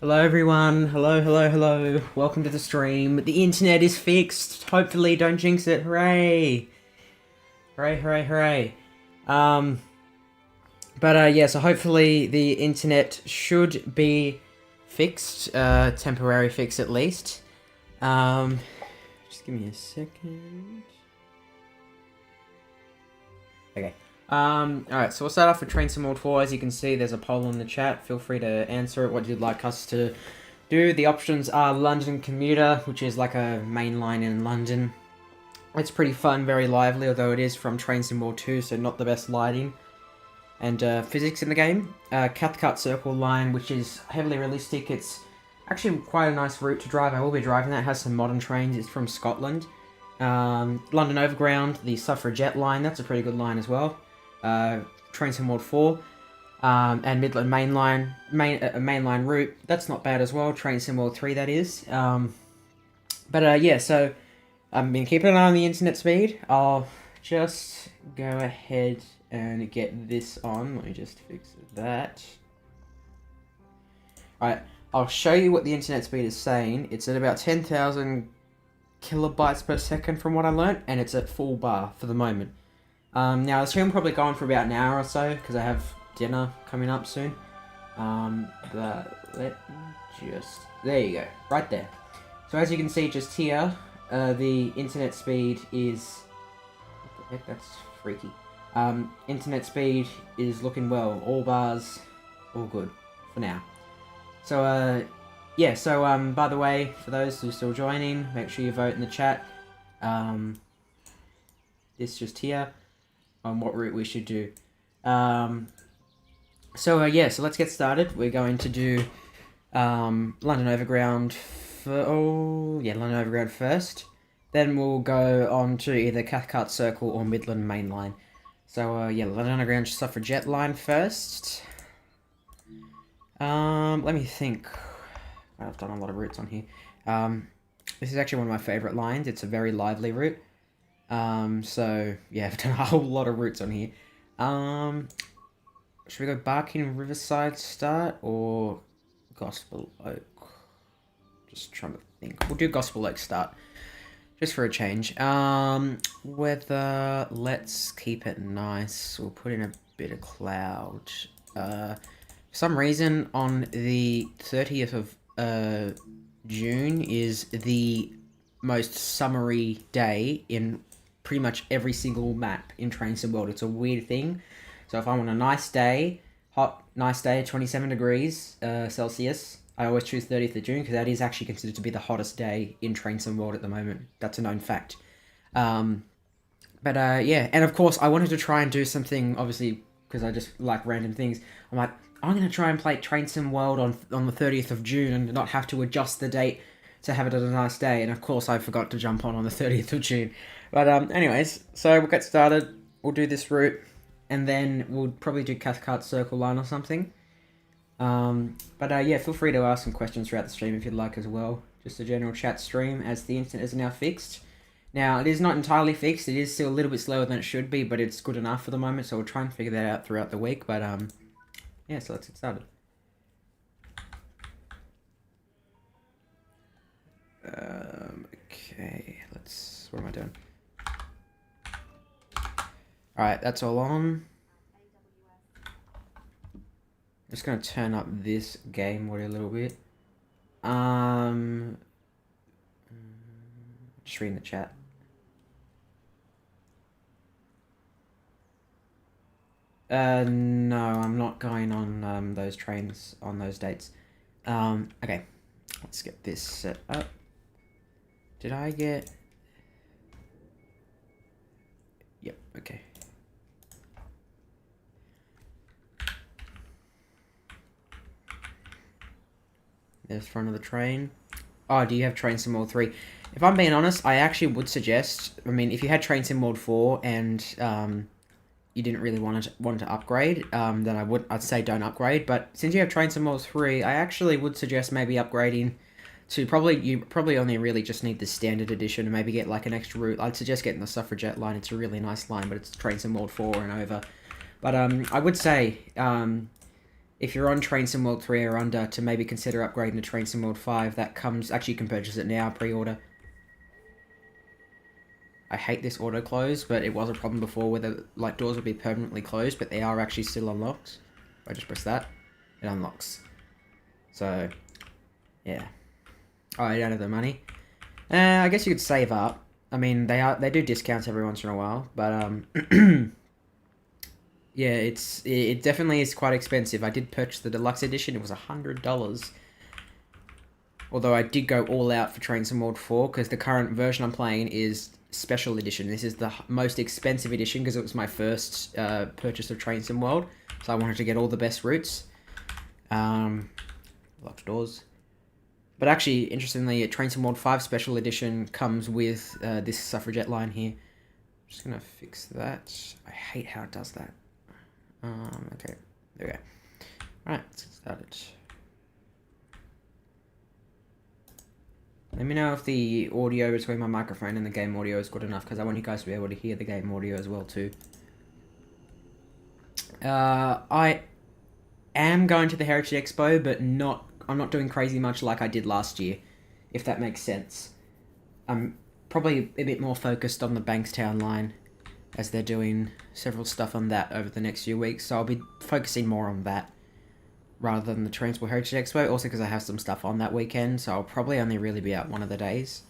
Hello everyone, hello. Welcome to the stream. The internet is fixed. Hopefully, don't jinx it. Hooray! Hooray. Um, yeah, so hopefully the internet should be fixed. Temporary fix at least. Just give me a second. Okay. Alright, so we'll start off with Train Sim World 4. As you can see, there's a poll in the chat. Feel free to answer it, what you'd like us to do. The options are London Commuter, which is like a main line in London. It's pretty fun, very lively, although it is from Train Sim World 2, so not the best lighting and physics in the game. Cathcart Circle line, which is heavily realistic. It's actually quite a nice route to drive. I will be driving that. It has some modern trains. It's from Scotland. London Overground, the Suffragette line, that's a pretty good line as well. Train Sim World 4, and Midland mainline route, that's not bad as well. Train Sim World 3, that is. Yeah, so I've been keeping an eye on the internet speed. I'll just go ahead and get this on. Let me just fix that. Alright, I'll show you what the internet speed is saying. It's at about 10,000 kilobytes per second from what I learnt, and it's at full bar for the moment. Now, the stream will probably go on for about an hour or so, because I have dinner coming up soon. But let me just... There you go, right there. So as you can see just here, the internet speed is... What the heck, that's freaky. Internet speed is looking well. All bars, all good, for now. So, yeah, so, by the way, for those who are still joining, make sure you vote in the chat. This just here. On what route we should do. Yeah, so let's get started. We're going to do London Overground London Overground first. Then we'll go on to either Cathcart Circle or Midland Main Line. So yeah, London Underground Suffragette line first. Let me think. I've done a lot of routes on here. This is actually one of my favourite lines. It's a very lively route. So, yeah, I've done a whole lot of routes on here. Should we go Barking Riverside start or Gospel Oak? Just trying to think. We'll do Gospel Oak start. Just for a change. Weather, let's keep it nice. We'll put in a bit of cloud. For some reason, on the 30th of, June is the most summery day in pretty much every single map in Train Sim World. It's a weird thing. So if I want a nice day, nice day, 27 degrees Celsius, I always choose 30th of June because that is actually considered to be the hottest day in Train Sim World at the moment. That's a known fact. Yeah, and of course I wanted to try and do something, obviously, because I just like random things. I'm like, I'm going to try and play Train Sim World on the 30th of June and not have to adjust the date to have it at a nice day, and of course I forgot to jump on the 30th of June. But anyways, so we'll get started. We'll do this route, and then we'll probably do Cathcart Circle line or something. Yeah, feel free to ask some questions throughout the stream if you'd like as well. Just a general chat stream, as the internet is now fixed. Now, it is not entirely fixed. It is still a little bit slower than it should be, but it's good enough for the moment, so we'll try and figure that out throughout the week. But yeah, so let's get started. Okay, what am I doing? Alright, that's all on. I'm just gonna turn up this game a little bit. Just reading the chat. No, I'm not going on those trains on those dates. Okay, let's get this set up. Did I get... Yep, okay. There's front of the train. Oh, do you have Train Sim World 3? If I'm being honest, I actually would suggest... I mean, if you had Train Sim World 4 and you didn't really want to upgrade, then I'd say don't upgrade. But since you have Train Sim World 3, I actually would suggest maybe upgrading to you probably only really just need the standard edition and maybe get like an extra route. I'd suggest getting the Suffragette line. It's a really nice line, but it's Train Sim World 4 and over. But I would say if you're on Train Sim World 3 or under, to maybe consider upgrading to Train Sim World 5. That comes... Actually, you can purchase it now, pre-order. I hate this auto close, but it was a problem before where the doors would be permanently closed, but they are actually still unlocked. If I just press that, it unlocks. So, yeah. Alright, out of the money. I guess you could save up. I mean, they do discounts every once in a while, but yeah, it definitely is quite expensive. I did purchase the deluxe edition. It was $100. Although I did go all out for Train Sim World 4 because the current version I'm playing is special edition. This is the most expensive edition because it was my first purchase of Train Sim World, so I wanted to get all the best routes. Locked doors. But actually, interestingly, Train Sim World 5 Special Edition comes with this suffragette line here. I'm just going to fix that. I hate how it does that. Okay, there we go. Alright, let's get started. Let me know if the audio between my microphone and the game audio is good enough, because I want you guys to be able to hear the game audio as well, too. I am going to the Heritage Expo, but I'm not doing crazy much like I did last year, if that makes sense. I'm probably a bit more focused on the Bankstown line, as they're doing several stuff on that over the next few weeks, so I'll be focusing more on that rather than the Transport Heritage Expo, also because I have some stuff on that weekend, so I'll probably only really be out one of the days.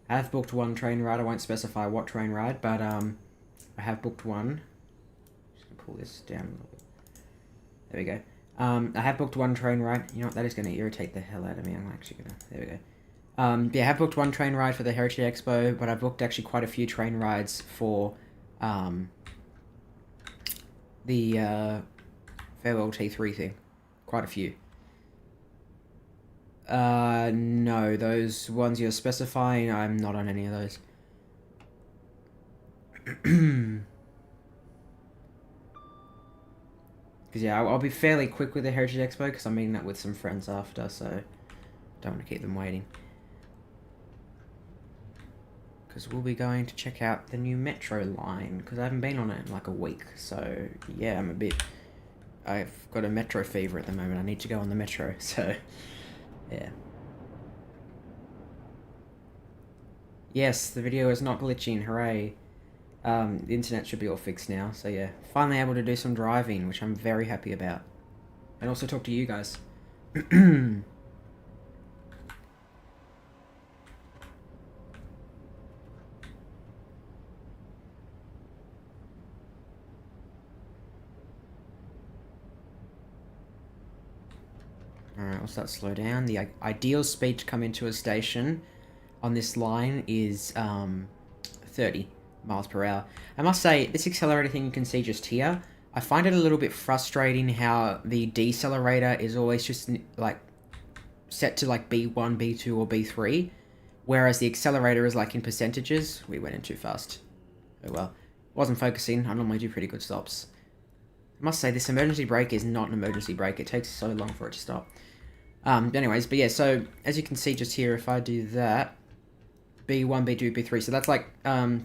I have booked one train ride. I won't specify what train ride, but I have booked one. Just gonna pull this down a little bit. There we go. I have booked one train ride. You know what? That is going to irritate the hell out of me. I'm actually going to... There we go. Yeah, I have booked one train ride for the Heritage Expo, but I've booked actually quite a few train rides for the Farewell T3 thing. Quite a few. No, those ones you're specifying, I'm not on any of those. Because, yeah, I'll be fairly quick with the Heritage Expo, because I'm meeting up with some friends after, so don't want to keep them waiting. Because we'll be going to check out the new Metro line, because I haven't been on it in like a week, so, yeah, I've got a Metro fever at the moment. I need to go on the Metro, so, yeah. Yes, the video is not glitching, hooray. The internet should be all fixed now, so yeah. Finally able to do some driving, which I'm very happy about. And also talk to you guys. Alright, let's start slow down. The ideal speed to come into a station on this line is 30 miles per hour. I must say, this accelerator thing you can see just here, I find it a little bit frustrating how the decelerator is always just like set to like B1, B2 or B3, whereas the accelerator is like in percentages. We went in too fast. Oh well. Wasn't focusing. I normally do pretty good stops. I must say, this emergency brake is not an emergency brake. It takes so long for it to stop. Anyways, but yeah, so as you can see just here, if I do that, B1, B2, B3, so that's like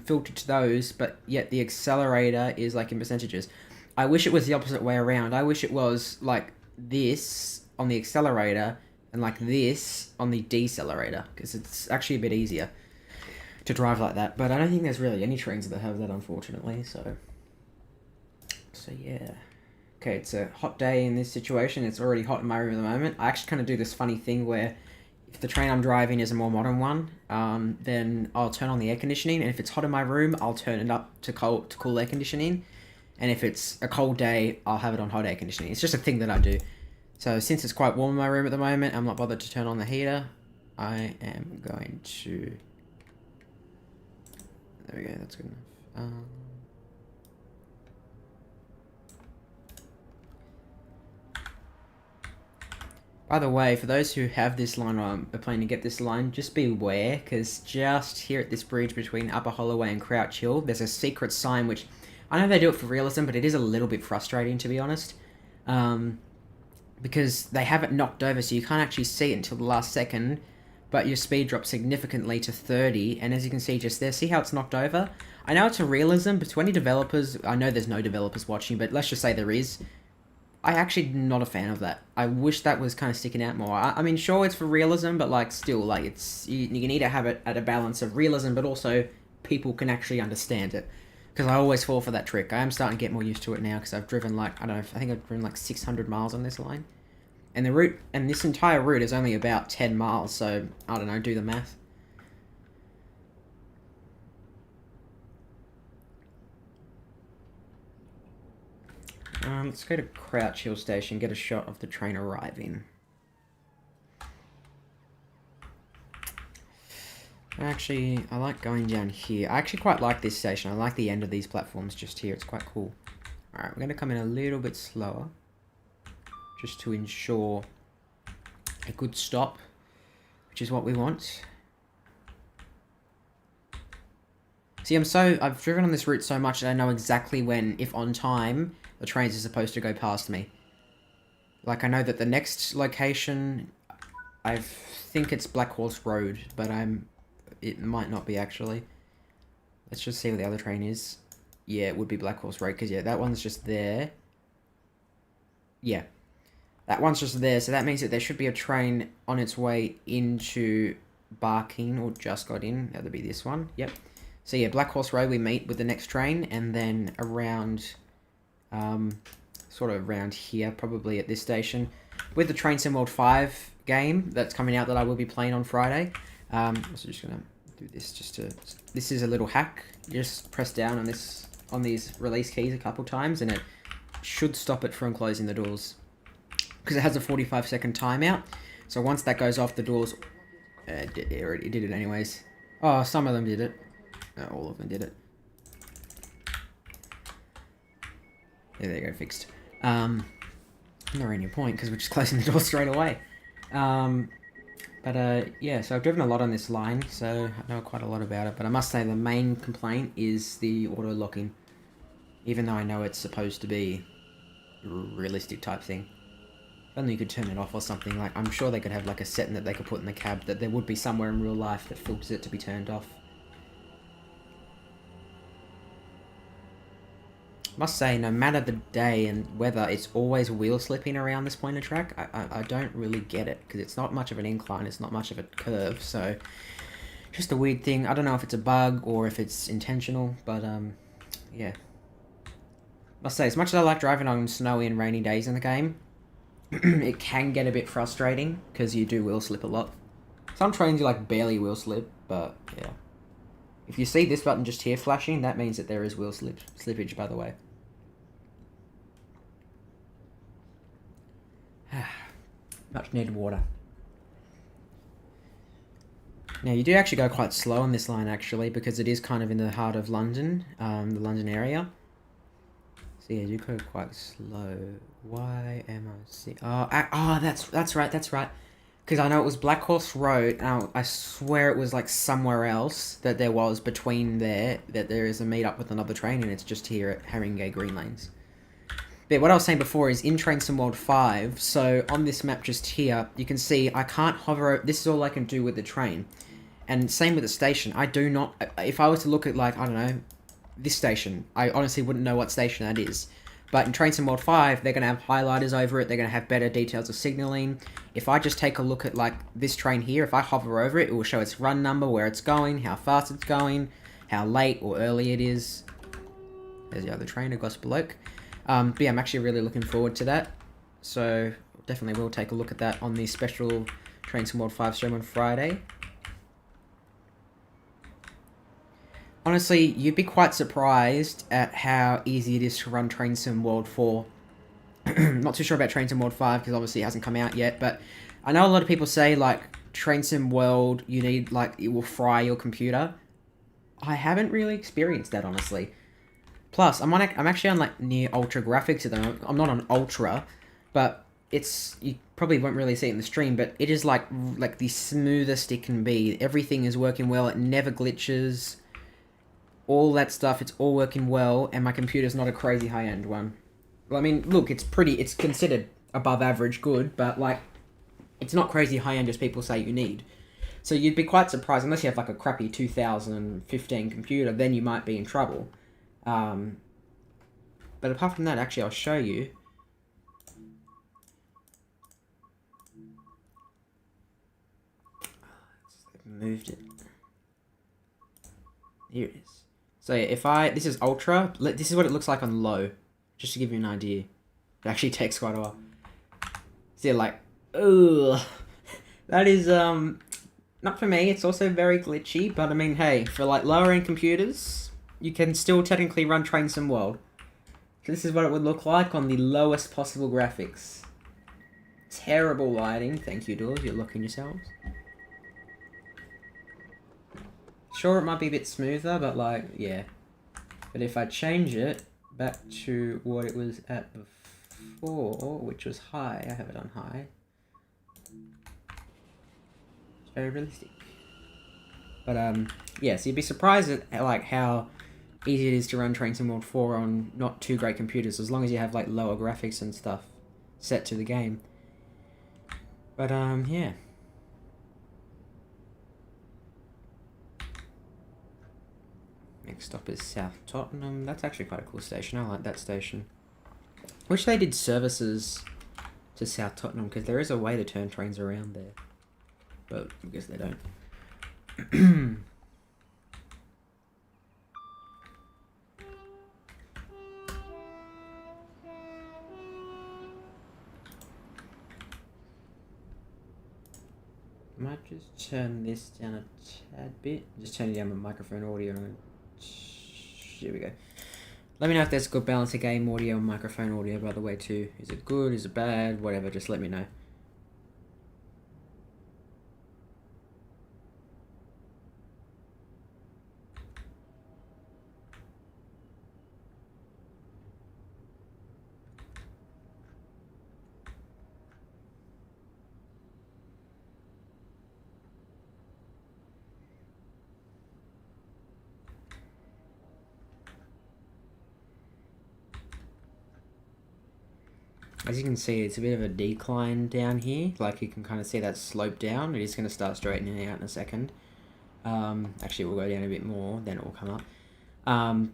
filtered to those, but yet the accelerator is like in percentages. I wish it was the opposite way around. I wish it was like this on the accelerator and like this on the decelerator, because it's actually a bit easier to drive like that. But I don't think there's really any trains that have that, unfortunately, so yeah. Okay, it's a hot day in this situation. It's already hot in my room at the moment. I actually kind of do this funny thing where if the train I'm driving is a more modern one, then I'll turn on the air conditioning, and if it's hot in my room, I'll turn it up to cool air conditioning, and if it's a cold day, I'll have it on hot air conditioning. It's just a thing that I do. So since it's quite warm in my room at the moment, I'm not bothered to turn on the heater. I am going to... There we go, that's good enough. By the way, for those who have this line or are planning to get this line, just beware, because just here at this bridge between Upper Holloway and Crouch Hill, there's a secret sign which, I know they do it for realism, but it is a little bit frustrating, to be honest. Because they have it knocked over, so you can't actually see it until the last second, but your speed drops significantly to 30, and as you can see just there, see how it's knocked over? I know it's a realism, but to any developers, I know there's no developers watching, but let's just say there is, I actually not a fan of that. I wish that was kind of sticking out more. I mean, sure, it's for realism, but like still, like it's you need to have it at a balance of realism, but also people can actually understand it. Because I always fall for that trick. I am starting to get more used to it now because I've driven like, I don't know, I think I've driven like 600 miles on this line. And the route, and this entire route is only about 10 miles, so I don't know, do the math. Let's go to Crouch Hill Station, get a shot of the train arriving. Actually, I like going down here. I actually quite like this station. I like the end of these platforms just here. It's quite cool. Alright, we're going to come in a little bit slower, just to ensure a good stop, which is what we want. See, I've driven on this route so much that I know exactly when, if on time, the trains are supposed to go past me. Like, I know that the next location, I think it's Black Horse Road, but it might not be actually. Let's just see what the other train is. Yeah, it would be Black Horse Road, because yeah, that one's just there. Yeah. That one's just there, so that means that there should be a train on its way into Barking, or just got in. That would be this one. Yep. So yeah, Black Horse Road, we meet with the next train, and then around, sort of around here, probably at this station, with the Train Sim World 5 game that's coming out that I will be playing on Friday. So just gonna do this just to, this is a little hack. You just press down on these release keys a couple times, and it should stop it from closing the doors. Because it has a 45-second timeout. So once that goes off, the doors... it already did it anyways. Oh, some of them did it. No, all of them did it. Yeah, there you go, fixed. Not really a point, because we're just closing the door straight away. Yeah, so I've driven a lot on this line, so I know quite a lot about it. But I must say the main complaint is the auto-locking. Even though I know it's supposed to be a realistic type thing. If only you could turn it off or something. Like, I'm sure they could have like a setting that they could put in the cab that there would be somewhere in real life that filters it to be turned off. Must say, no matter the day and weather, it's always wheel slipping around this point of track. I don't really get it, because it's not much of an incline, it's not much of a curve, so... Just a weird thing. I don't know if it's a bug or if it's intentional, but, yeah. Must say, as much as I like driving on snowy and rainy days in the game, it can get a bit frustrating, because you do wheel slip a lot. Some trains you like barely wheel slip, but, yeah. If you see this button just here flashing, that means that there is wheel slippage, by the way. Much needed water. Now, you do actually go quite slow on this line, actually, because it is kind of in the heart of London, the London area. So, yeah, you go quite slow. Why am I seeing... Oh, that's right. Because I know it was Black Horse Road, and I swear it was, like, somewhere else that there was between there, that there is a meet-up with another train, and it's just here at Haringey Green Lanes. But what I was saying before is in Train Sim World 5, so on this map just here, you can see I can't hover... This is all I can do with the train. And same with the station. I do not... If I was to look at, like, I don't know, this station, I honestly wouldn't know what station that is. But in Train Sim World 5, they're going to have highlighters over it, they're going to have better details of signalling. If I just take a look at, like, this train here, if I hover over it, it will show its run number, where it's going, how fast it's going, how late or early it is. There's the other train, a Gospel Oak. But yeah, I'm actually really looking forward to that. So, definitely will take a look at that on the special Train Sim World 5 stream on Friday. Honestly, you'd be quite surprised at how easy it is to run Train Sim World 4. Not too sure about Train Sim World 5, because obviously it hasn't come out yet, but I know a lot of people say, like, Train Sim World, you need, like, it will fry your computer. I haven't really experienced that, honestly. Plus, I'm actually on, like, near Ultra graphics at the moment. I'm not on Ultra, but it's... You probably won't really see it in the stream, but it is, like the smoothest it can be. Everything is working well, it never glitches. All that stuff, it's all working well, and my computer's not a crazy high-end one. Well, I mean, look, it's considered above average good, but, like, it's not crazy high-end as people say you need. So you'd be quite surprised, unless you have like a crappy 2015 computer, then you might be in trouble. But apart from that, actually, I'll show you. Moved it. Here it is. So yeah, this is ultra. This is what it looks like on low, just to give you an idea. It actually takes quite a while. So yeah, like, ugh, that is not for me. It's also very glitchy, but I mean, hey, for like lower end computers, you can still technically run Train Sim World. So this is what it would look like on the lowest possible graphics. Terrible lighting. Thank you, doors. You're looking yourselves. Sure, it might be a bit smoother, but like, yeah. But if I change it back to what it was at before, which was high, I have it on high. It's very realistic. But yeah, so you'd be surprised at like how easy it is to run Train Sim World 4 on not too great computers, as long as you have like lower graphics and stuff set to the game. But yeah. Next stop is South Tottenham. That's actually quite a cool station. I like that station. Wish they did services to South Tottenham, because there is a way to turn trains around there. But I guess they don't. Might just turn this down a tad bit. Just turn down the microphone audio. Here we go. Let me know if there's a good balance of game audio and microphone audio, by the way, too. Is it good? Is it bad? Whatever, just let me know. As you can see, it's a bit of a decline down here. Like, you can kind of see that slope down. It is going to start straightening out in a second. Actually, we'll go down a bit more, then it will come up.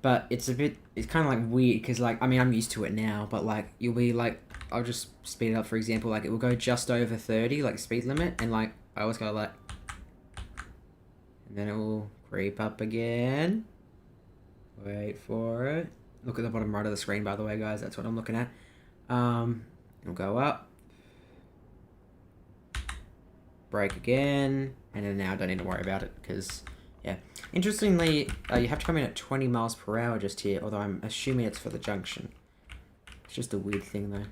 But it's kind of like weird, because like, I mean, I'm used to it now, but like, you'll be like, I'll just speed it up, for example, like, it will go just over 30, like, speed limit, and like, I always go like, and then it will creep up again. Wait for it. Look at the bottom right of the screen, by the way, guys, that's what I'm looking at. It'll go up, break again, and then now I don't need to worry about it, because, yeah. Interestingly, you have to come in at 20 miles per hour just here, although I'm assuming it's for the junction. It's just a weird thing, though.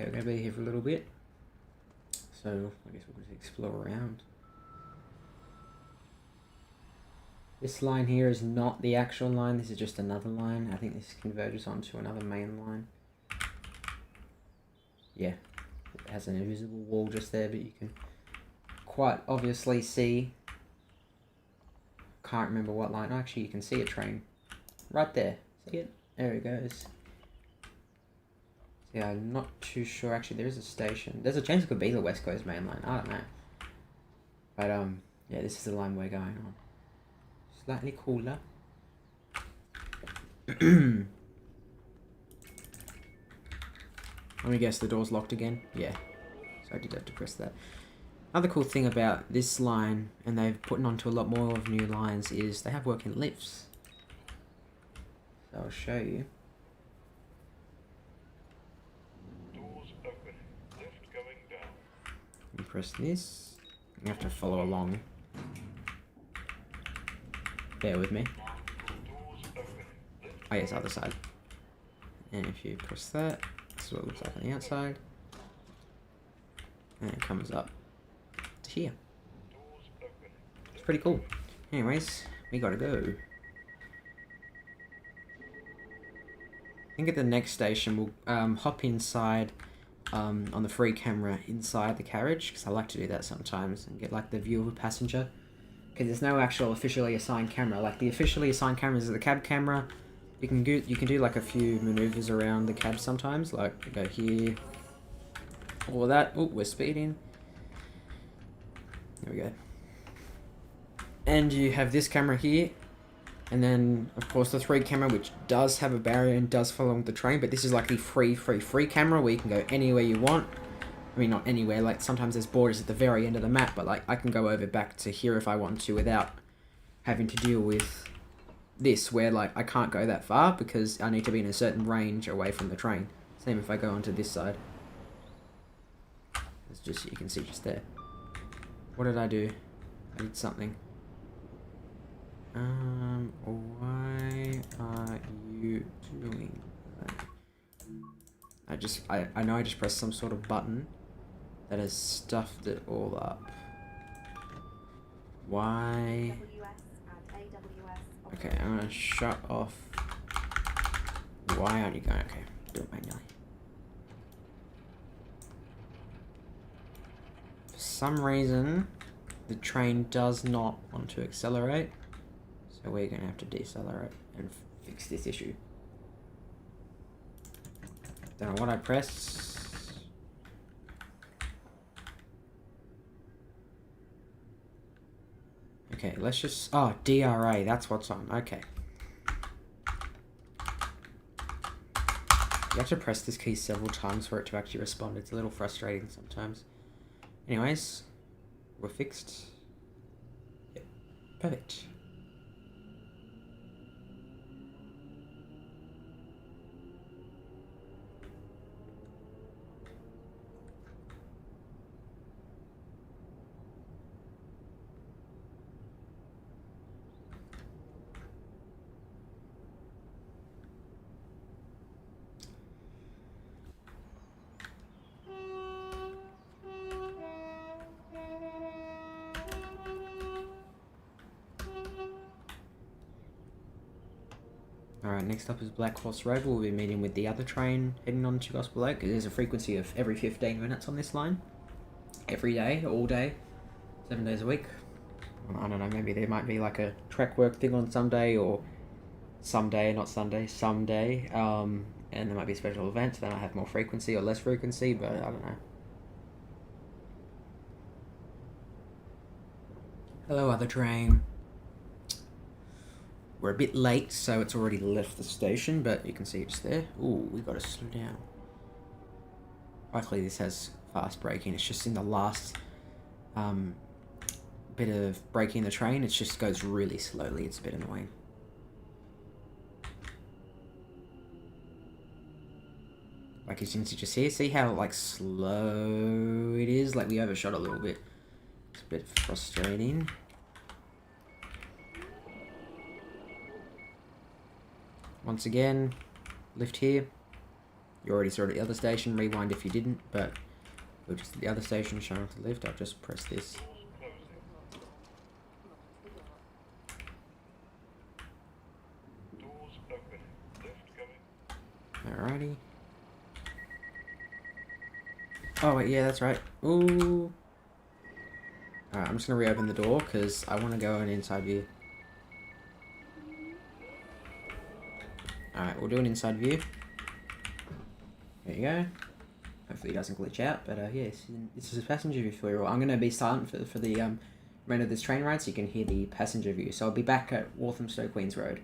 Okay, we're going to be here for a little bit. So, I guess we'll just explore around. This line here is not the actual line, this is just another line. I think this converges onto another main line. Yeah, it has an invisible wall just there, but you can quite obviously see... Can't remember what line. Actually, you can see a train. Right there. See it? There it goes. Yeah, I'm not too sure. Actually, there is a station. There's a chance it could be the West Coast main line. I don't know. But, yeah, this is the line we're going on. Slightly cooler. Let me guess, the door's locked again? Yeah. So I did have to press that. Another cool thing about this line, and they've put onto a lot more of new lines, is they have working lifts. So I'll show you. You press this. You have to follow along. Bear with me. Oh yes, other side. And if you press that, this is what it looks like on the outside. And it comes up to here. It's pretty cool. Anyways, we gotta go. I think at the next station we'll hop inside on the free camera inside the carriage, because I like to do that sometimes and get like the view of a passenger. Because there's no actual officially assigned camera. Like the officially assigned cameras is the cab camera. You can do like a few maneuvers around the cab sometimes, like go here, all of that. Oh, we're speeding. There we go. And you have this camera here, and then of course the 3 camera, which does have a barrier and does follow along the train, but this is like the free camera where you can go anywhere you want. I mean, not anywhere, like sometimes there's borders at the very end of the map, but like I can go over back to here if I want to without having to deal with this, where like I can't go that far because I need to be in a certain range away from the train. Same if I go onto this side. It's just, you can see just there. What did I do? I did something. Why are you doing that? I know I just pressed some sort of button that has stuffed it all up. Why? Okay, I'm gonna shut off. Why aren't you going? Okay, do it manually. For some reason, the train does not want to accelerate, so we're gonna have to decelerate and fix this issue. Don't know what I pressed. Okay, let's just... Oh, DRA, that's what's on. Okay. You have to press this key several times for it to actually respond. It's a little frustrating sometimes. Anyways, we're fixed. Yep, perfect. Alright, next up is Black Horse Road. We'll be meeting with the other train heading on to Gospel Lake. There's a frequency of every 15 minutes on this line. Every day, all day, 7 days a week. I don't know, maybe there might be like a track work thing on Sunday, or someday, not Sunday, someday. And there might be special events that might have more frequency or less frequency, but I don't know. Hello, other train. We're a bit late, so it's already left the station, but you can see it's there. Ooh, we gotta slow down. Luckily, this has fast braking. It's just in the last bit of braking the train, it just goes really slowly. It's a bit annoying. Like, as you can just here, see how like slow it is? Like, we overshot a little bit. It's a bit frustrating. Once again, lift here. You already saw it at the other station. Rewind if you didn't, but we're just at the other station showing off the lift. I'll just press this. Alrighty. Oh wait, yeah, that's right. Ooh. Alright, I'm just gonna reopen the door because I want to go an inside view. Alright, we'll do an inside view. There you go. Hopefully it doesn't glitch out, but yes, this is a passenger view for you all. I'm going to be silent for the remainder of this train ride so you can hear the passenger view. So I'll be back at Walthamstow Queens Road.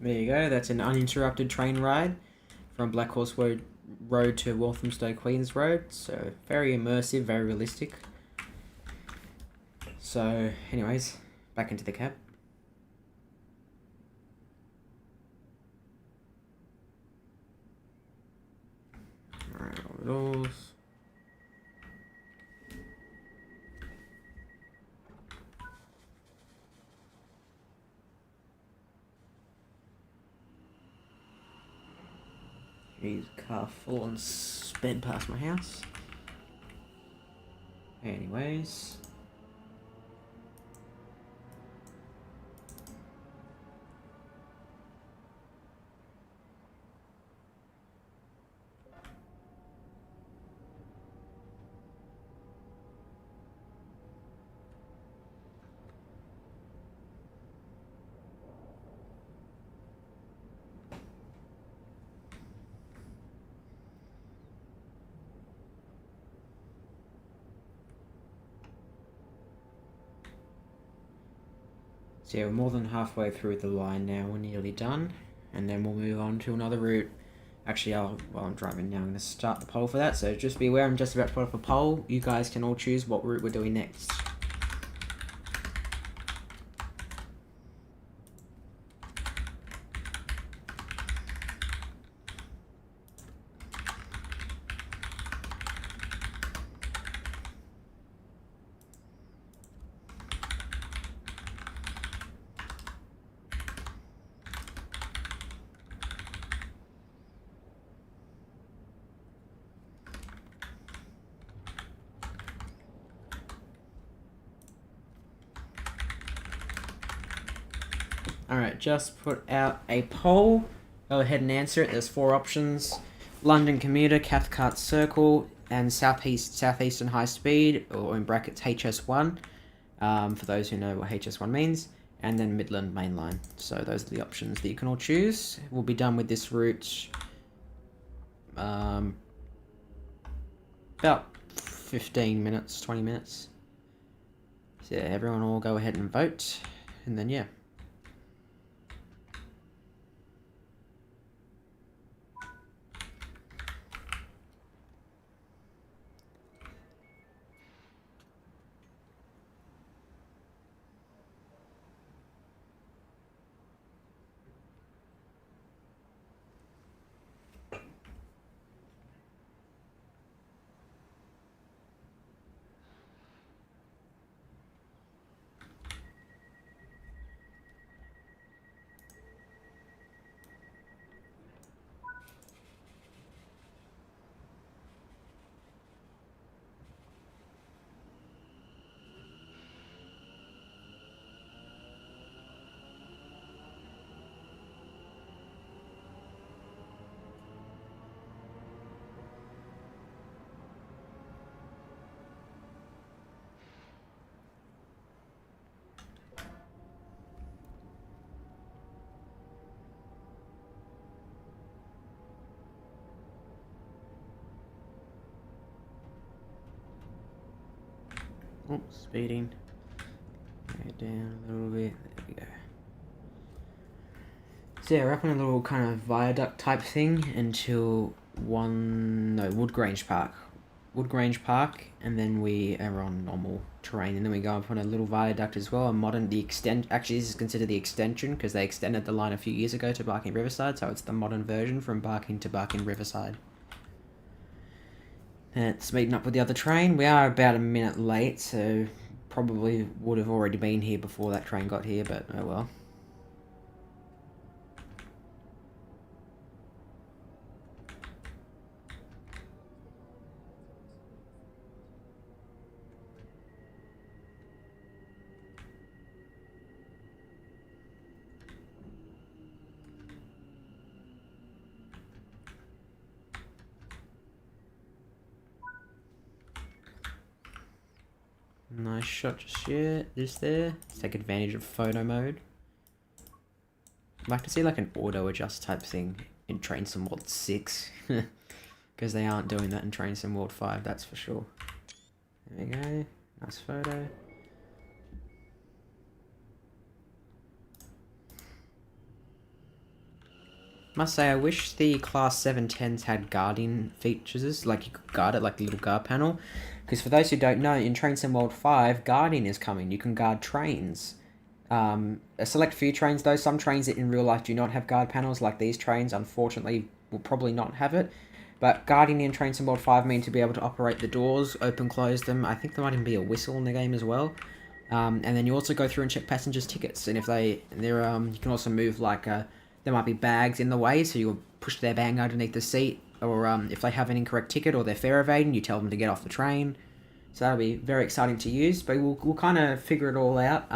There you go, that's an uninterrupted train ride from Black Horse Road to Walthamstow Queens Road. So very immersive, very realistic. So anyways, back into the cab. Alright, all the doors. Jeez, car full on sped past my house. Anyways. So yeah, we're more than halfway through the line now, we're nearly done. And then we'll move on to another route. Actually, while I'm driving now, I'm going to start the poll for that. So just be aware, I'm just about to put up a poll. You guys can all choose what route we're doing next. Alright, just put out a poll. Go ahead and answer it. There's 4 options. London Commuter, Cathcart Circle, and Southeastern High Speed, or in brackets HS1, for those who know what HS1 means, and then Midland Main Line. So those are the options that you can all choose. We'll be done with this route about 15 minutes, 20 minutes. So yeah, everyone will go ahead and vote, and then yeah. Oh, speeding. Go down a little bit. There we go. So yeah, we're up on a little kind of viaduct type thing until Woodgrange Park. Woodgrange Park, and then we are on normal terrain, and then we go up on a little viaduct as well. Actually, this is considered the extension because they extended the line a few years ago to Barking Riverside, so it's the modern version from Barking to Barking Riverside. It's meeting up with the other train. We are about a minute late, so probably would have already been here before that train got here, but oh well. Nice shot just yet. Just there. Let's take advantage of photo mode. I'd like to see like an auto adjust type thing in Train Sim World 6. Because they aren't doing that in Train Sim World 5, that's for sure. There we go. Nice photo. Must say, I wish the Class 710s had guarding features, like you could guard it like a little guard panel. Because for those who don't know, in Train Sim World 5, guarding is coming. You can guard trains. A select few trains, though. Some trains that in real life do not have guard panels, like these trains, unfortunately, will probably not have it. But guarding in Train Sim World 5 mean to be able to operate the doors, open, close them. I think there might even be a whistle in the game as well. And then you also go through and check passengers' tickets. And if you can also move there might be bags in the way, so you'll push their bag underneath the seat. Or if they have an incorrect ticket or they're fare evading, you tell them to get off the train. So that'll be very exciting to use. But we'll kind of figure it all out.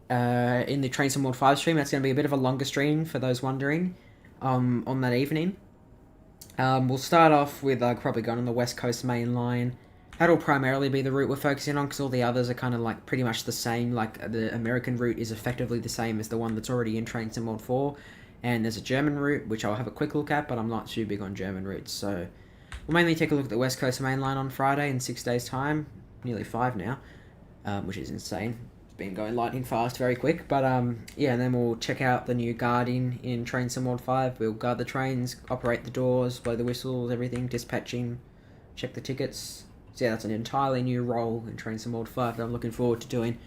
In the Train Sim World 5 stream, that's going to be a bit of a longer stream for those wondering. On that evening. We'll start off with probably going on the West Coast main line. That'll primarily be the route we're focusing on, because all the others are kind of like pretty much the same. Like the American route is effectively the same as the one that's already in Train Sim World 4. And there's a German route, which I'll have a quick look at, but I'm not too big on German routes. So we'll mainly take a look at the West Coast main line on Friday in 6 days' time. Nearly 5 now, which is insane. Been going lightning fast, very quick. But yeah, and then we'll check out the new guarding in Train Sim World 5. We'll guard the trains, operate the doors, blow the whistles, everything, dispatching, check the tickets. So yeah, that's an entirely new role in Train Sim World 5 that I'm looking forward to doing.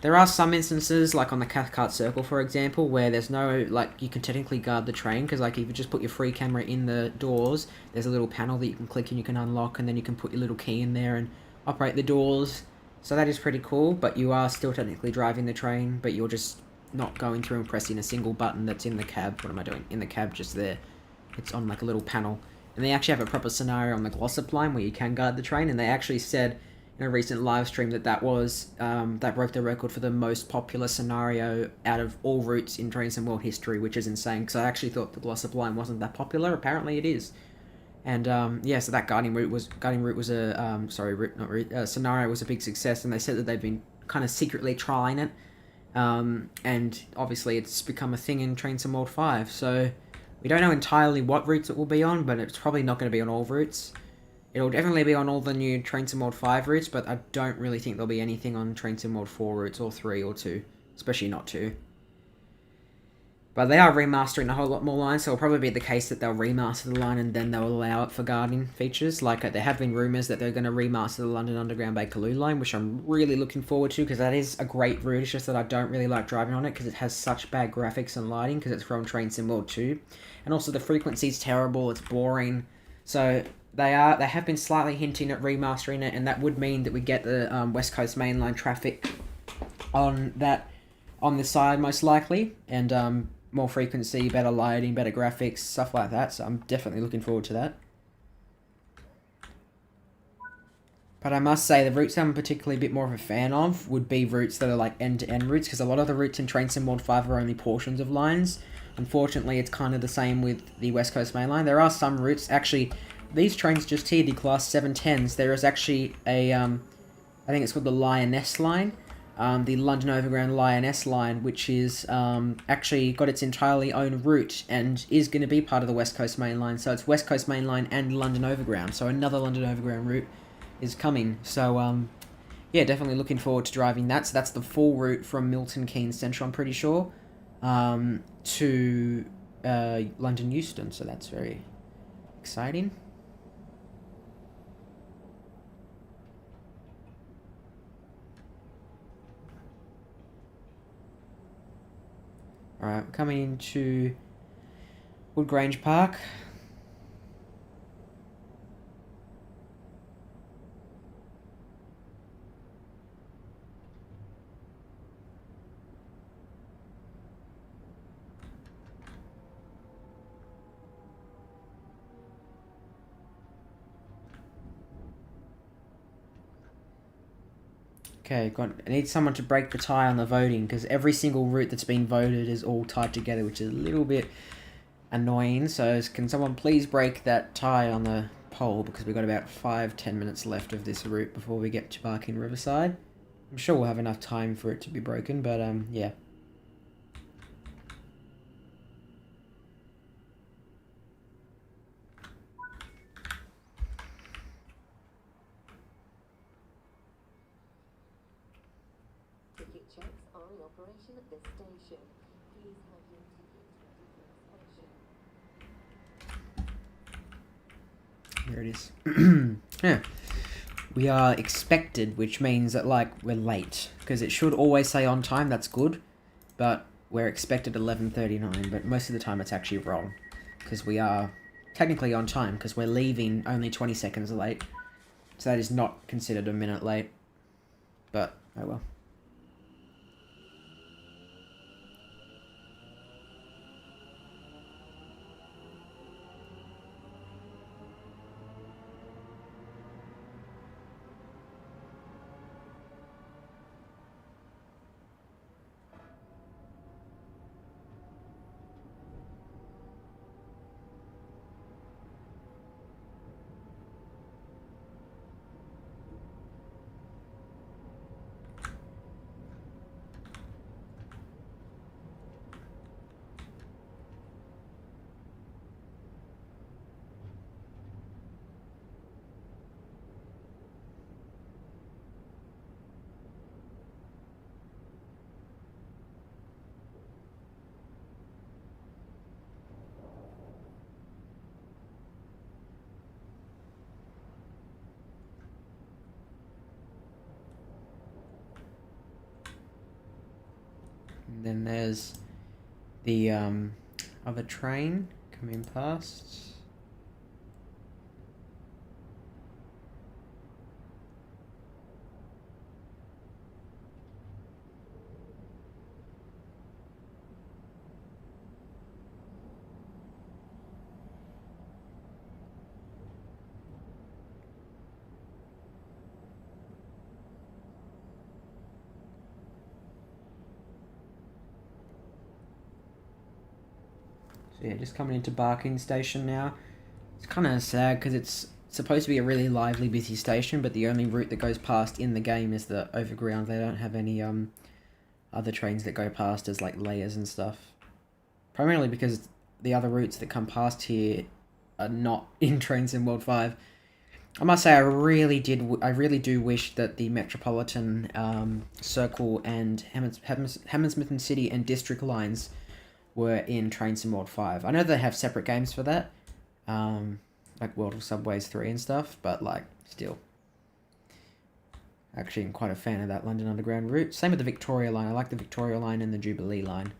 There are some instances, like on the Cathcart Circle, for example, where there's no, like, you can technically guard the train, because, like, if you just put your free camera in the doors, there's a little panel that you can click and you can unlock, and then you can put your little key in there and operate the doors. So that is pretty cool, but you are still technically driving the train, but you're just not going through and pressing a single button that's in the cab. What am I doing? In the cab, just there. It's on, like, a little panel. And they actually have a proper scenario on the Glossop line where you can guard the train, and they actually said in a recent live stream that that broke the record for the most popular scenario out of all routes in Train Sim World history, which is insane, because I actually thought the Glossop line wasn't that popular. Apparently it is. And yeah, so that guarding route was a scenario was a big success, and they said that they've been kind of secretly trying it, and obviously it's become a thing in Train Sim World 5. So we don't know entirely what routes it will be on, but it's probably not going to be on all routes. It'll definitely be on all the new Train Sim World 5 routes, but I don't really think there'll be anything on Train Sim World 4 routes, or 3, or 2. Especially not 2. But they are remastering a whole lot more lines, so it'll probably be the case that they'll remaster the line and then they'll allow it for guarding features. Like, there have been rumours that they're going to remaster the London Underground Bakerloo line, which I'm really looking forward to, because that is a great route. It's just that I don't really like driving on it, because it has such bad graphics and lighting, because it's from Train Sim World 2. And also the frequency's terrible, it's boring. So they have been slightly hinting at remastering it, and that would mean that we get the West Coast mainline traffic on this side most likely, and more frequency, better lighting, better graphics, stuff like that. So I'm definitely looking forward to that. But I must say, the routes I'm particularly a bit more of a fan of would be routes that are like end-to-end routes, because a lot of the routes in Train Sim World 5 are only portions of lines. Unfortunately, it's kind of the same with the West Coast Main Line. There are some routes, actually, these trains just here, the Class 710s, there is actually a, I think it's called the Lioness Line, the London Overground Lioness Line, which is actually got its entirely own route and is going to be part of the West Coast Main Line. So it's West Coast Main Line and London Overground. So another London Overground route is coming. So yeah, definitely looking forward to driving that. So that's the full route from Milton Keynes Central, I'm pretty sure, to London Euston. So that's very exciting. Alright, we're coming into Wood Grange Park. Okay, I need someone to break the tie on the voting, because every single route that's been voted is all tied together, which is a little bit annoying. So can someone please break that tie on the poll, because we've got about 5-10 minutes left of this route before we get to Barking Riverside. I'm sure we'll have enough time for it to be broken, but yeah. Ticket checks are in operation at this station. Please have your ticket ready for There it is. Yeah. We are expected, which means that, like, we're late. Because it should always say on time, that's good. But we're expected 11:39, but most of the time it's actually wrong. Because we are technically on time, because we're leaving only 20 seconds late. So that is not considered a minute late. But, oh well. And then there's the other train coming past. So yeah, just coming into Barking Station now. It's kind of sad because it's supposed to be a really lively, busy station, but the only route that goes past in the game is the overground. They don't have any other trains that go past as like layers and stuff. Primarily because the other routes that come past here are not in Train Sim World 5. I must say, I really do wish that the Metropolitan, Circle, and Hammersmith and City and District lines were in Train Sim World 5. I know they have separate games for that, like World of Subways 3 and stuff, but like, still. Actually, I'm quite a fan of that London Underground route. Same with the Victoria line. I like the Victoria line and the Jubilee line.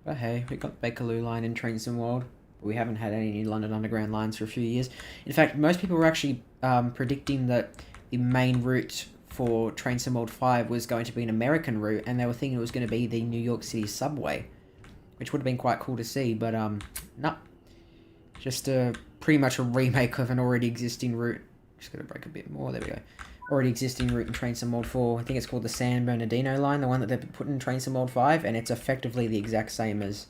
But hey, we got the Bakerloo line in Train Sim World. But we haven't had any London Underground lines for a few years. In fact, most people were actually predicting that the main route for Train Sim World 5 was going to be an American route, and they were thinking it was going to be the New York City subway, which would have been quite cool to see, but no. Just pretty much a remake of an already existing route. Just gotta break a bit more, there we go. Already existing route in Train Sim World 4. I think it's called the San Bernardino line, the one that they've put in Train Sim World 5, and it's effectively the exact same as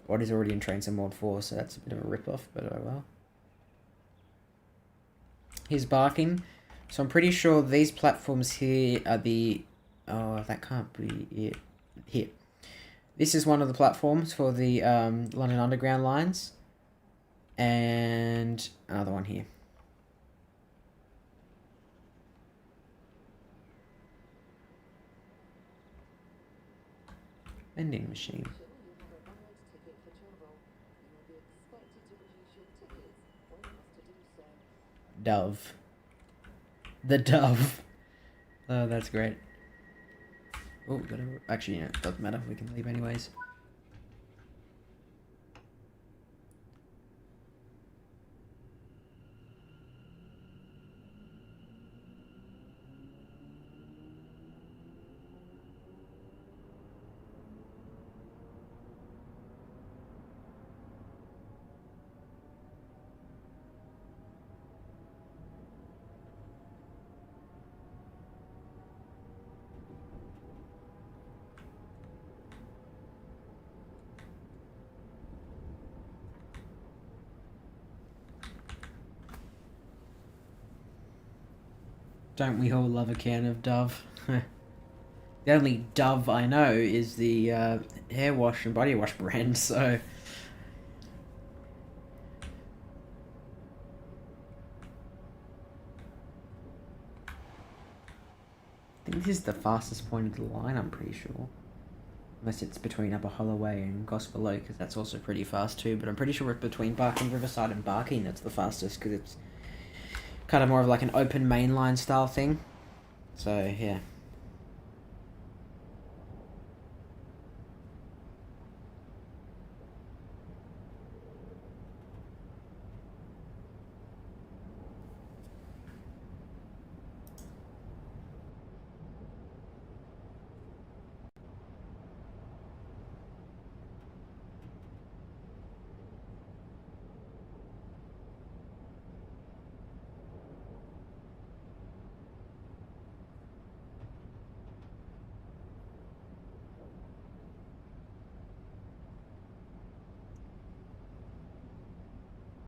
what is already in Train Sim World 4, so that's a bit of a rip-off, but oh well. Here's Barking. So I'm pretty sure these platforms here are the... Oh, that can't be it. Here. This is one of the platforms for the London Underground lines. And another one here. Vending machine. Dove. The Dove. Oh, that's great. Oh, actually, it doesn't matter. We can leave anyways. Don't we all love a can of Dove? The only Dove I know is the hair wash and body wash brand, so... I think this is the fastest point of the line, I'm pretty sure. Unless it's between Upper Holloway and Gosford, because that's also pretty fast too. But I'm pretty sure it's between Barking Riverside and Barking that's the fastest, because it's kind of more of like an open mainline style thing. So, yeah.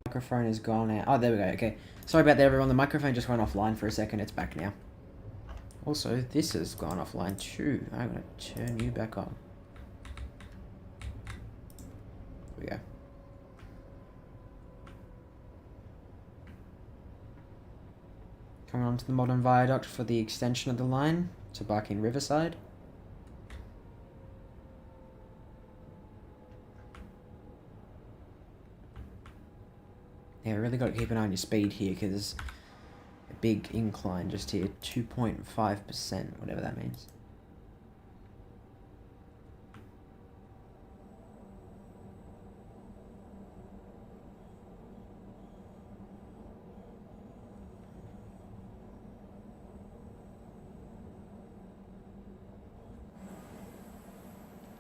Microphone is gone out. Oh, there we go. Okay. Sorry about that, everyone. The microphone just went offline for a second. It's back now. Also, this has gone offline too. I'm going to turn you back on. There we go. Coming onto the modern viaduct for the extension of the line to Barking Riverside. Yeah, really got to keep an eye on your speed here, because there's a big incline just here, 2.5%, whatever that means.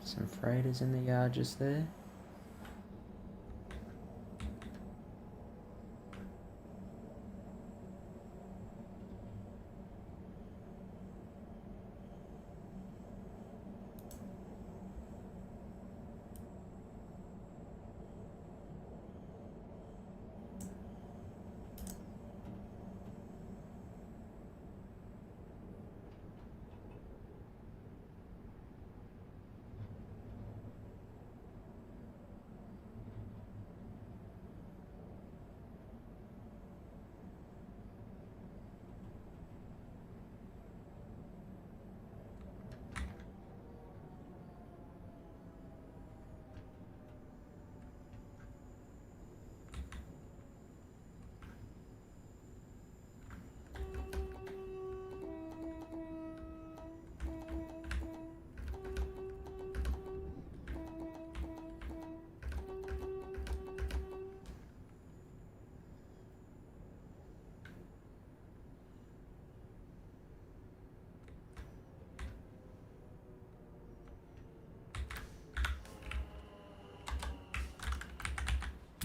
Some freighters in the yard just there.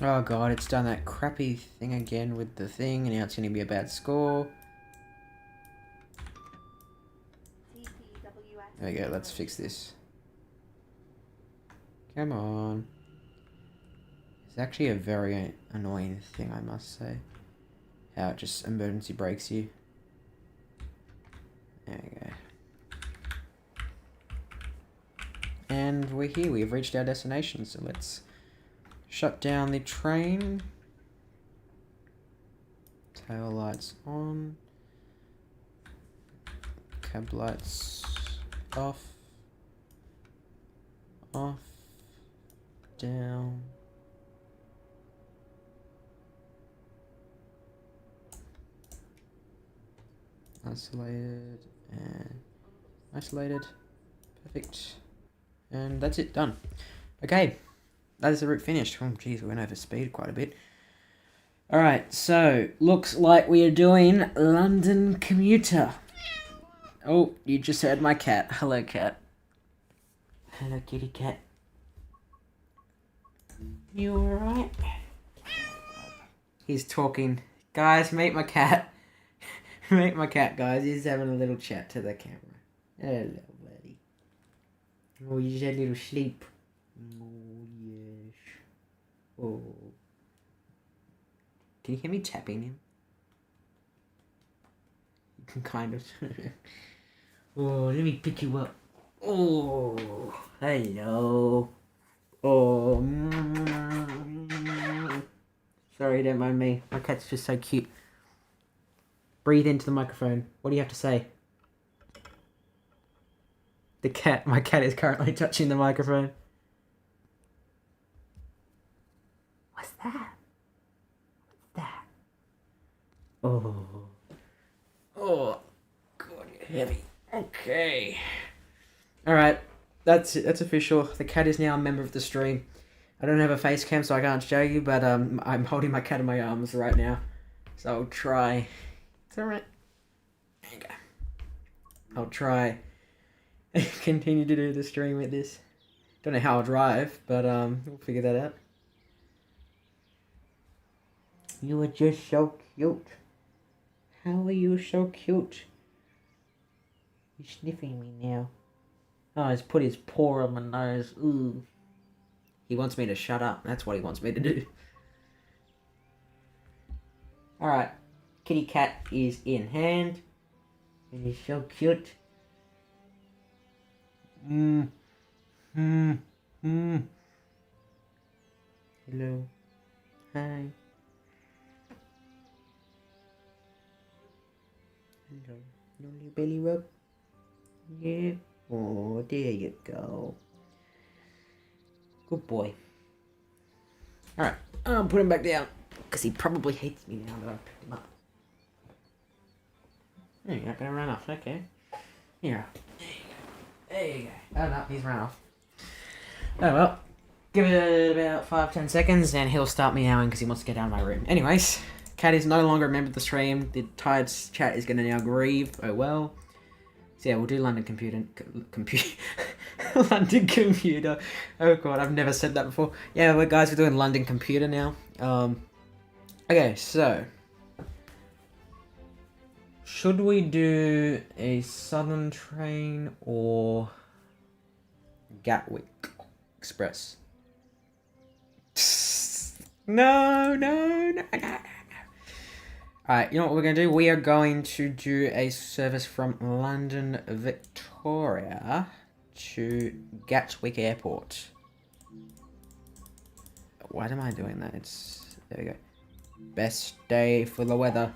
Oh god, it's done that crappy thing again with the thing, and now it's going to be a bad score. There we go, let's fix this. Come on. It's actually a very annoying thing, I must say. How it just emergency brakes you. There we go. And we're here, we've reached our destination, so let's shut down the train. Tail lights on. Cab lights off. Off. Down. Isolated and isolated. Perfect. And that's it, done. Okay, that is the route finished. Oh, geez, we went over speed quite a bit. Alright, so, looks like we are doing London Commuter. Oh, you just heard my cat. Hello, cat. Hello, kitty cat. You alright? He's talking. Guys, meet my cat. Meet my cat, guys. He's having a little chat to the camera. Hello, buddy. Oh, you just had a little sleep. Oh, yes. Oh. Can you hear me tapping him? You can kind of. Oh, let me pick you up. Oh, hello. Oh. Sorry, don't mind me. My cat's just so cute. Breathe into the microphone. What do you have to say? My cat is currently touching the microphone. What's that? What's that? Oh. Oh. God, you're heavy. Okay. Alright. That's it. That's official. The cat is now a member of the stream. I don't have a face cam, so I can't show you, but I'm holding my cat in my arms right now. So I'll try. It's alright. There you go. I'll try continue to do the stream with this. Don't know how I'll drive, but we'll figure that out. You are just so cute. How are you so cute? He's sniffing me now. Oh, he's put his paw on my nose. Ooh. He wants me to shut up. That's what he wants me to do. Alright. Kitty cat is in hand. And he's so cute. Hello. Hi. Hello. Lonely belly rub? Yeah. Oh, there you go. Good boy. Alright. I'll put him back down. Because he probably hates me now that I've picked him up. Oh, you're not going to run off. Okay. Here. There you go. Oh no, he's run off. Oh well. Give it about 5-10 seconds and he'll start meowing because he wants to get out of my room. Anyways, cat is no longer a member of the stream. The tired chat is going to now grieve. Oh well. So yeah, we'll do London computer. London computer. Oh god, I've never said that before. Yeah, we're doing London computer now. Okay, so should we do a Southern train or Gatwick Express? No. Alright, you know what we're going to do? We are going to do a service from London, Victoria to Gatwick Airport. Why am I doing that? There we go. Best day for the weather.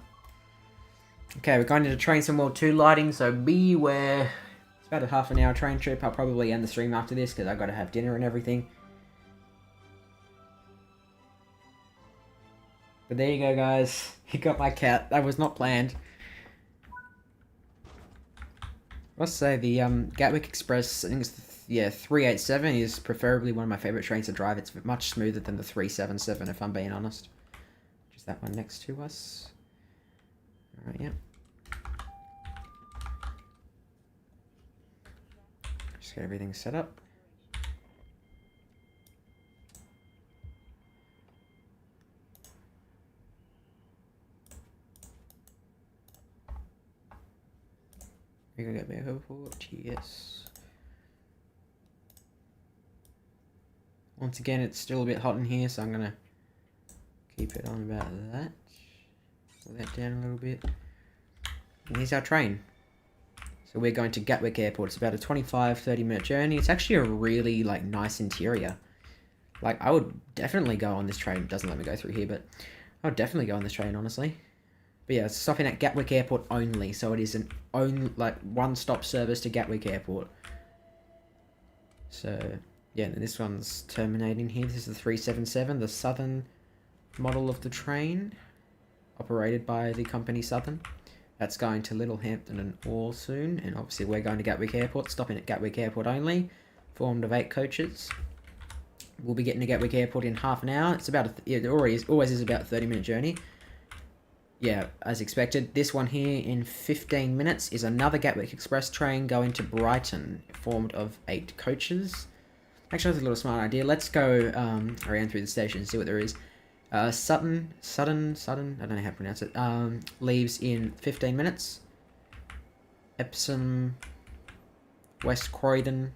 Okay, we're going to train some World 2 lighting, so beware. It's about a half an hour train trip. I'll probably end the stream after this because I've got to have dinner and everything. But there you go, guys. You got my cat. That was not planned. I must say, the Gatwick Express, I think it's 387 is preferably one of my favourite trains to drive. It's much smoother than the 377, if I'm being honest. Which is that one next to us. Alright, yeah. Just get everything set up. You're gonna get me a port, yes. Once again, it's still a bit hot in here, so I'm gonna keep it on about that. Pull that down a little bit. And here's our train. So we're going to Gatwick Airport. It's about a 25-30 minute journey. It's actually a really nice interior. I would definitely go on this train. It doesn't let me go through here, but I would definitely go on this train, honestly. But yeah, it's stopping at Gatwick Airport only, so it is an one-stop service to Gatwick Airport. So yeah, this one's terminating here. This is the 377, the Southern model of the train, operated by the company Southern. That's going to Littlehampton and all soon, and obviously we're going to Gatwick Airport, stopping at Gatwick Airport only, formed of 8 coaches. We'll be getting to Gatwick Airport in half an hour. It's about it always is about a 30-minute journey. Yeah, as expected. This one here in 15 minutes is another Gatwick Express train going to Brighton, formed of 8 coaches. Actually, that's a little smart idea. Let's go around through the station and see what there is. Sutton, I don't know how to pronounce it, leaves in 15 minutes. Epsom, West Croydon,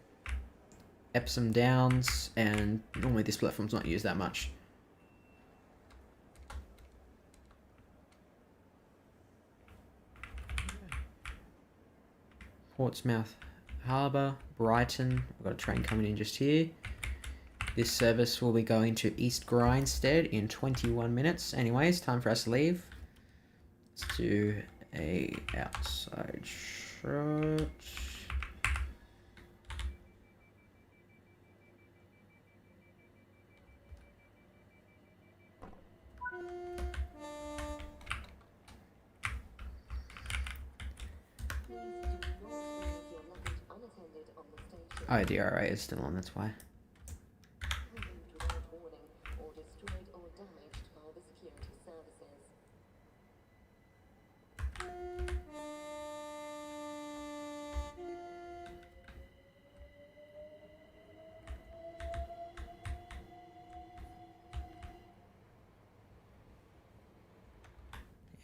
Epsom Downs, and normally this platform's not used that much. Portsmouth Harbour, Brighton. We've got a train coming in just here. This service will be going to East Grinstead in 21 minutes. Anyways, time for us to leave. Let's do a outside shot. Oh, the RA is still on, that's why.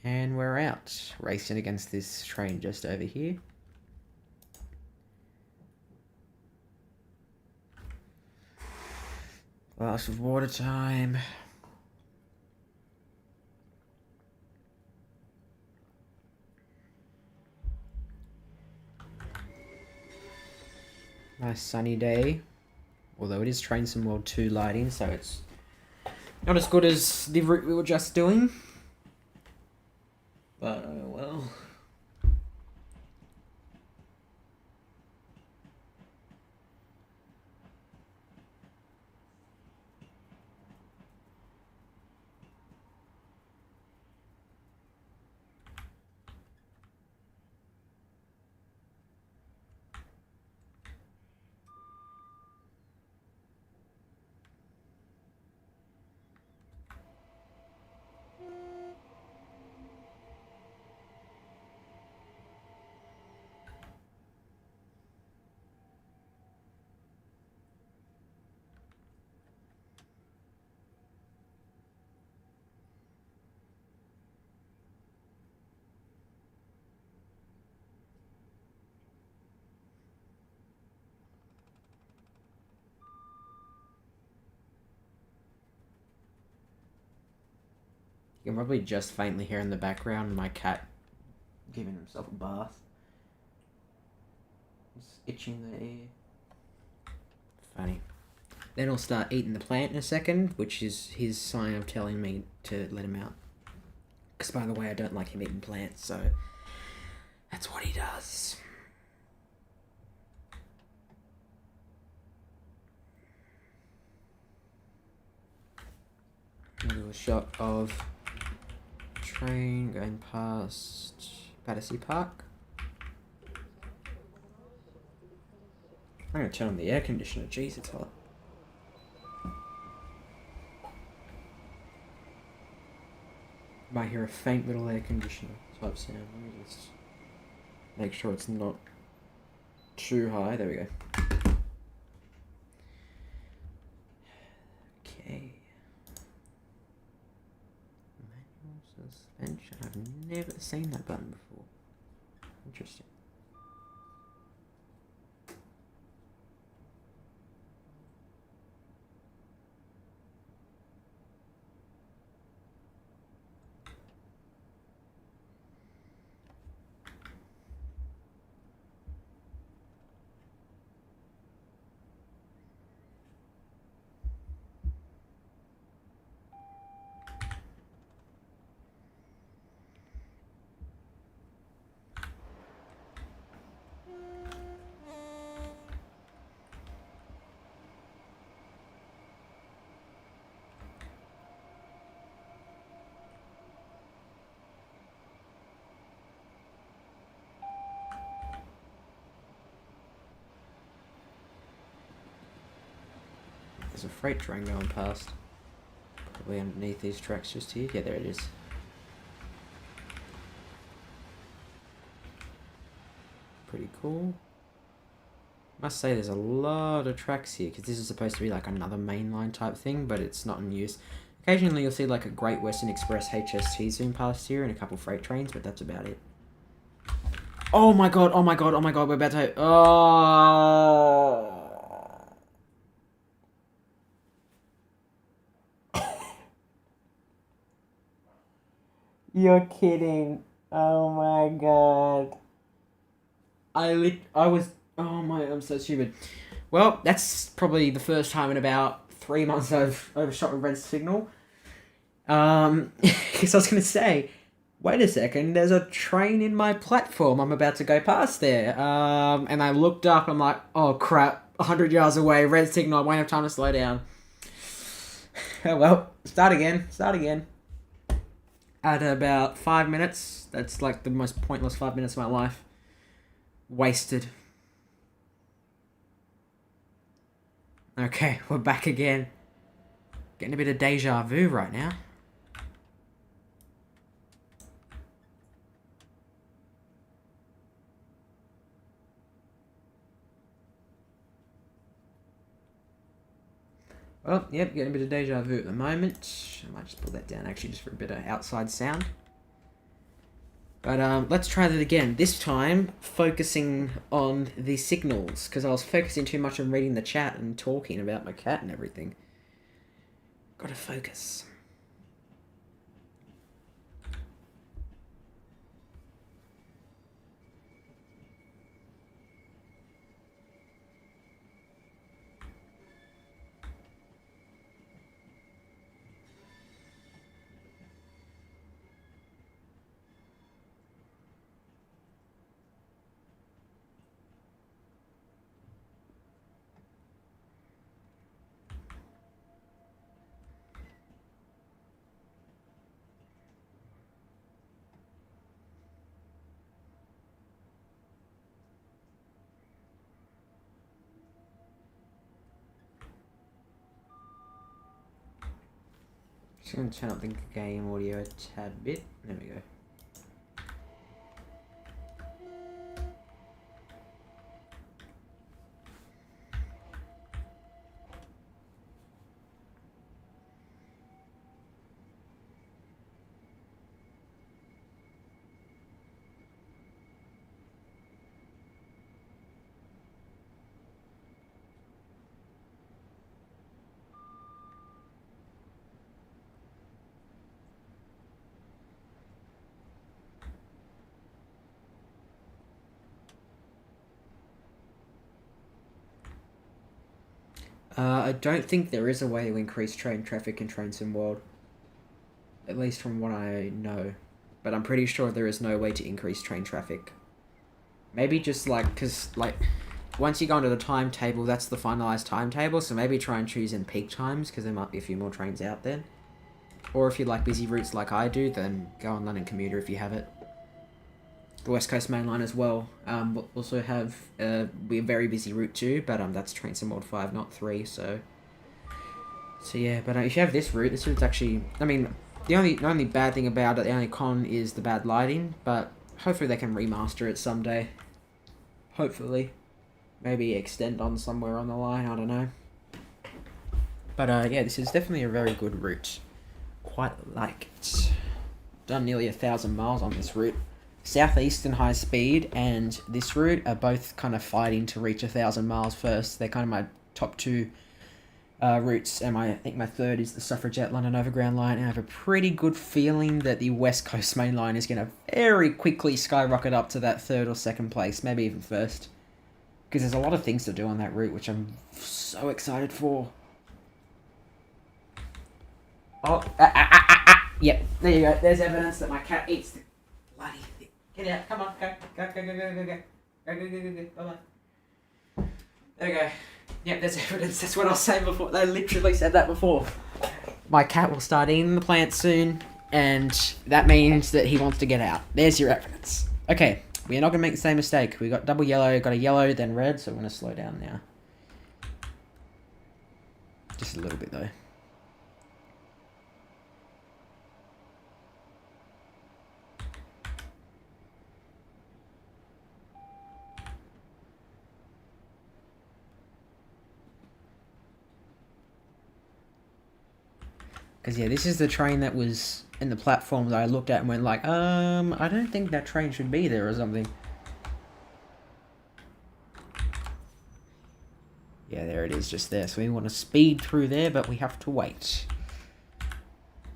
And we're out, racing against this train just over here. Glass of water time. Nice sunny day. Although it is Train Sim World 2 lighting, so it's not as good as the route we were just doing. But, oh well. You can probably just faintly hear in the background my cat giving himself a bath. He's itching the ear. Funny. Then he'll start eating the plant in a second, which is his sign of telling me to let him out. Because, by the way, I don't like him eating plants, so that's what he does. I'll do a shot of train going past Battersea Park. I'm going to turn on the air conditioner. Jeez, it's hot. Might hear a faint little air conditioner type sound. Let me just make sure it's not too high. There we go. Okay. Manual suspension. I've never seen that button before. Interesting. There's a freight train going past. Probably underneath these tracks just here. Yeah, there it is. Pretty cool. Must say there's a lot of tracks here, because this is supposed to be like another mainline type thing, but it's not in use. Occasionally you'll see like a Great Western Express HST zoom past here and a couple freight trains, but that's about it. Oh my god, oh my god, oh my god, we're about to... Oh... You're kidding. Oh my god. I was... Oh my, I'm so stupid. Well, that's probably the first time in about 3 months I've overshot with red signal. Because I was going to say, wait a second, there's a train in my platform. I'm about to go past there. And I looked up, I'm like, oh crap, 100 yards away, red signal, I won't have time to slow down. Oh well, start again. At about 5 minutes, that's like the most pointless 5 minutes of my life. Wasted. Okay, we're back again. Getting a bit of deja vu right now. Well, yep, getting a bit of deja vu at the moment. I might just pull that down actually just for a bit of outside sound. But let's try that again. This time, focusing on the signals, because I was focusing too much on reading the chat and talking about my cat and everything. Gotta focus. Just gonna turn up the game audio a tad bit. There we go. I don't think there is a way to increase train traffic in Train Sim World. At least from what I know. But I'm pretty sure there is no way to increase train traffic. Maybe just like, because like, once you go into the timetable, that's the finalized timetable, so maybe try and choose in peak times, because there might be a few more trains out then. Or if you like busy routes like I do, then go on London Commuter if you have it. The West Coast Main Line as well. We'll also have a very busy route too, but that's Train Sim World 5, not 3, so... So yeah, but if you have this route's actually... I mean, the only bad thing about it, the only con is the bad lighting, but hopefully they can remaster it someday. Hopefully. Maybe extend on somewhere on the line, I don't know. But yeah, this is definitely a very good route. Quite like it. Done nearly 1,000 miles on this route. Southeastern High Speed and this route are both kind of fighting to reach 1,000 miles first. They're kind of my top two routes, and I think my third is the Suffragette London Overground line. And I have a pretty good feeling that the West Coast Main Line is going to very quickly skyrocket up to that third or second place, maybe even first. Because there's a lot of things to do on that route, which I'm so excited for. Oh, yep, there you go. There's evidence that my cat eats the bloody thing. Get out, come on, go, bye-bye. There you go. Yep, there's evidence. That's what I was saying before. They literally said that before. My cat will start eating the plants soon, and that means that he wants to get out. There's your evidence. Okay, we're not going to make the same mistake. We got double yellow, got a yellow, then red, so we're going to slow down now. Just a little bit, though. Because, yeah, this is the train that was in the platform that I looked at and went like, I don't think that train should be there or something. Yeah, there it is, just there. So we want to speed through there, but we have to wait.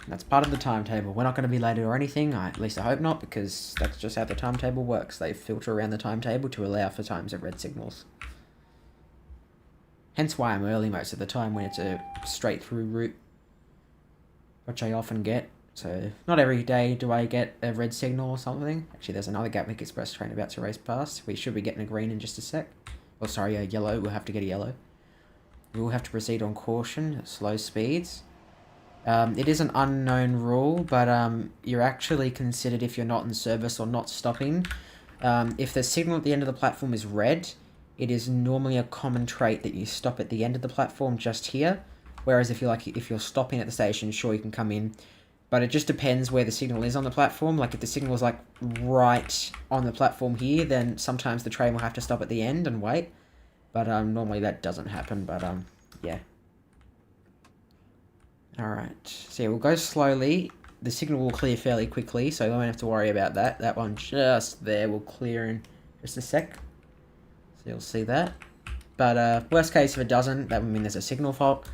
That's part of the timetable. We're not going to be late or anything, at least I hope not, because that's just how the timetable works. They filter around the timetable to allow for times of red signals. Hence why I'm early most of the time when it's a straight through route, which I often get. So not every day do I get a red signal or something. Actually, there's another Gatwick Express train about to race past. We should be getting a green in just a sec. Oh, sorry, a yellow. We'll have to get a yellow. We will have to proceed on caution at slow speeds. It is an unknown rule, but you're actually considered if you're not in service or not stopping. If the signal at the end of the platform is red, it is normally a common trait that you stop at the end of the platform just here. Whereas if you're stopping at the station, sure, you can come in. But it just depends where the signal is on the platform. Like if the signal is like right on the platform here, then sometimes the train will have to stop at the end and wait. But normally that doesn't happen, but yeah. Alright, so yeah, we'll go slowly. The signal will clear fairly quickly, so you won't have to worry about that. That one just there will clear in just a sec. So you'll see that. But worst case, if it doesn't, that would mean there's a signal fault.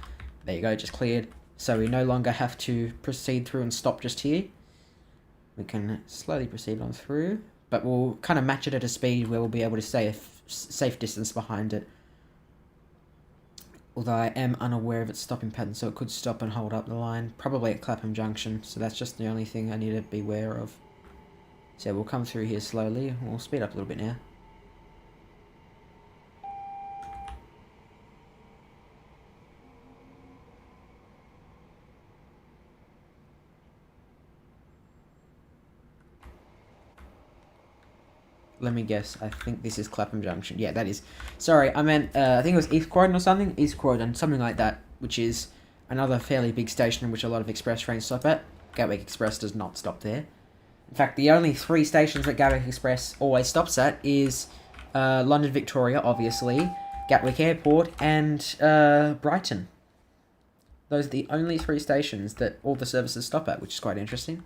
There you go, just cleared. So we no longer have to proceed through and stop just here. We can slowly proceed on through, but we'll kind of match it at a speed where we'll be able to stay a safe distance behind it. Although I am unaware of its stopping pattern, so it could stop and hold up the line. Probably at Clapham Junction, so that's just the only thing I need to be aware of. So we'll come through here slowly. We'll speed up a little bit now. Let me guess. I think this is Clapham Junction. Yeah, that is. Sorry, I meant, I think it was East Croydon or something. East Croydon, something like that, which is another fairly big station in which a lot of express trains stop at. Gatwick Express does not stop there. In fact, the only 3 stations that Gatwick Express always stops at is London Victoria, obviously, Gatwick Airport, and Brighton. Those are the only 3 stations that all the services stop at, which is quite interesting.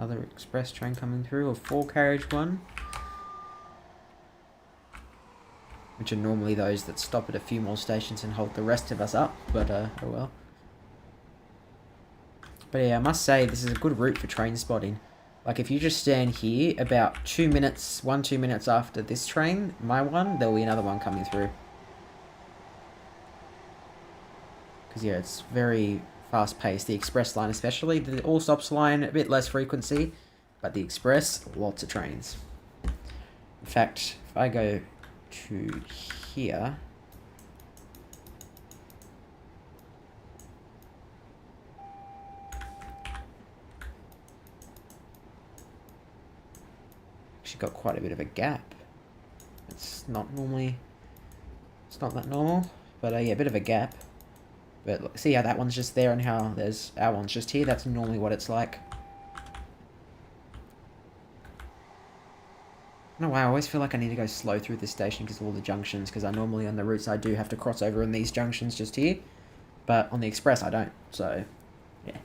Other express train coming through, a 4-carriage one. Which are normally those that stop at a few more stations and hold the rest of us up, but oh well. But yeah, I must say, this is a good route for train spotting. Like, if you just stand here, about 2 minutes, 2 minutes after this train, my one, there'll be another one coming through. Because yeah, it's very fast-paced, the express line especially. The all-stops line, a bit less frequency, but the express, lots of trains. In fact, if I go to here, actually got quite a bit of a gap. It's not normally, it's not that normal, but yeah, a bit of a gap. But look, see how that one's just there and how there's our one's just here? That's normally what it's like. I don't know why I always feel like I need to go slow through this station because of all the junctions, because I normally on the routes I do have to cross over in these junctions just here, but on the express I don't, so yeah.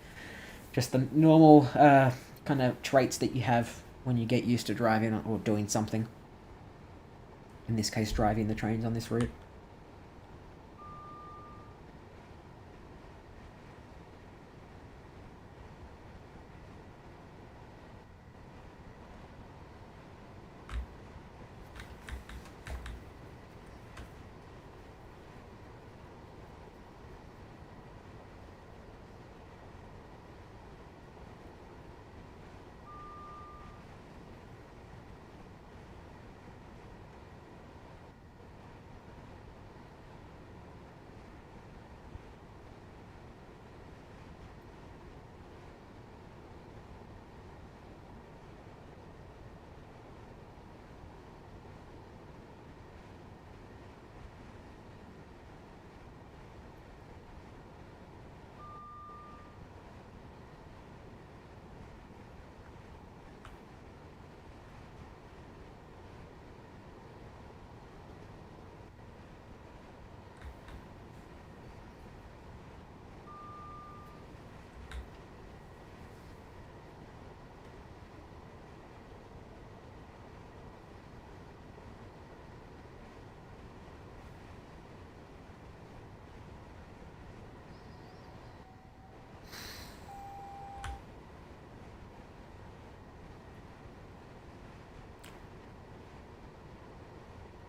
Just the normal kind of traits that you have when you get used to driving or doing something. In this case, driving the trains on this route.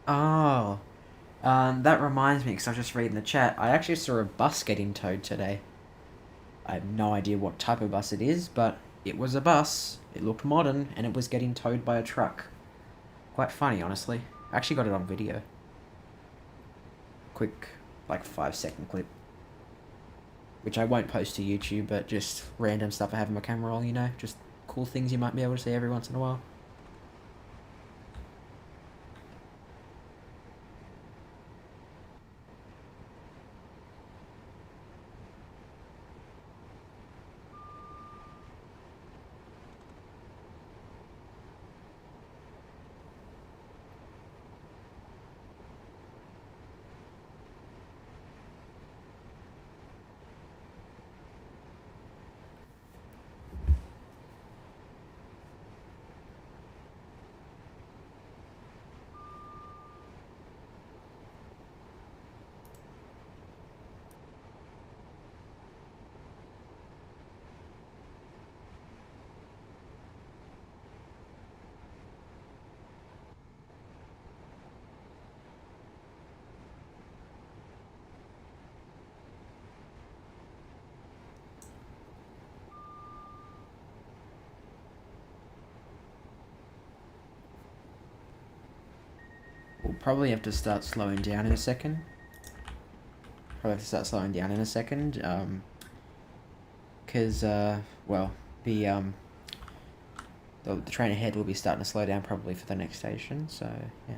Oh, that reminds me, because I was just reading the chat. I actually saw a bus getting towed today. I have no idea what type of bus it is, but it was a bus. It looked modern, and it was getting towed by a truck. Quite funny, honestly. I actually got it on video. Quick, like 5 second clip. Which I won't post to YouTube, but just random stuff I have in my camera roll, you know? Just cool things you might be able to see every once in a while. We'll probably have to start slowing down in a second. Because, well, the, the train ahead will be starting to slow down probably for the next station, so, yeah.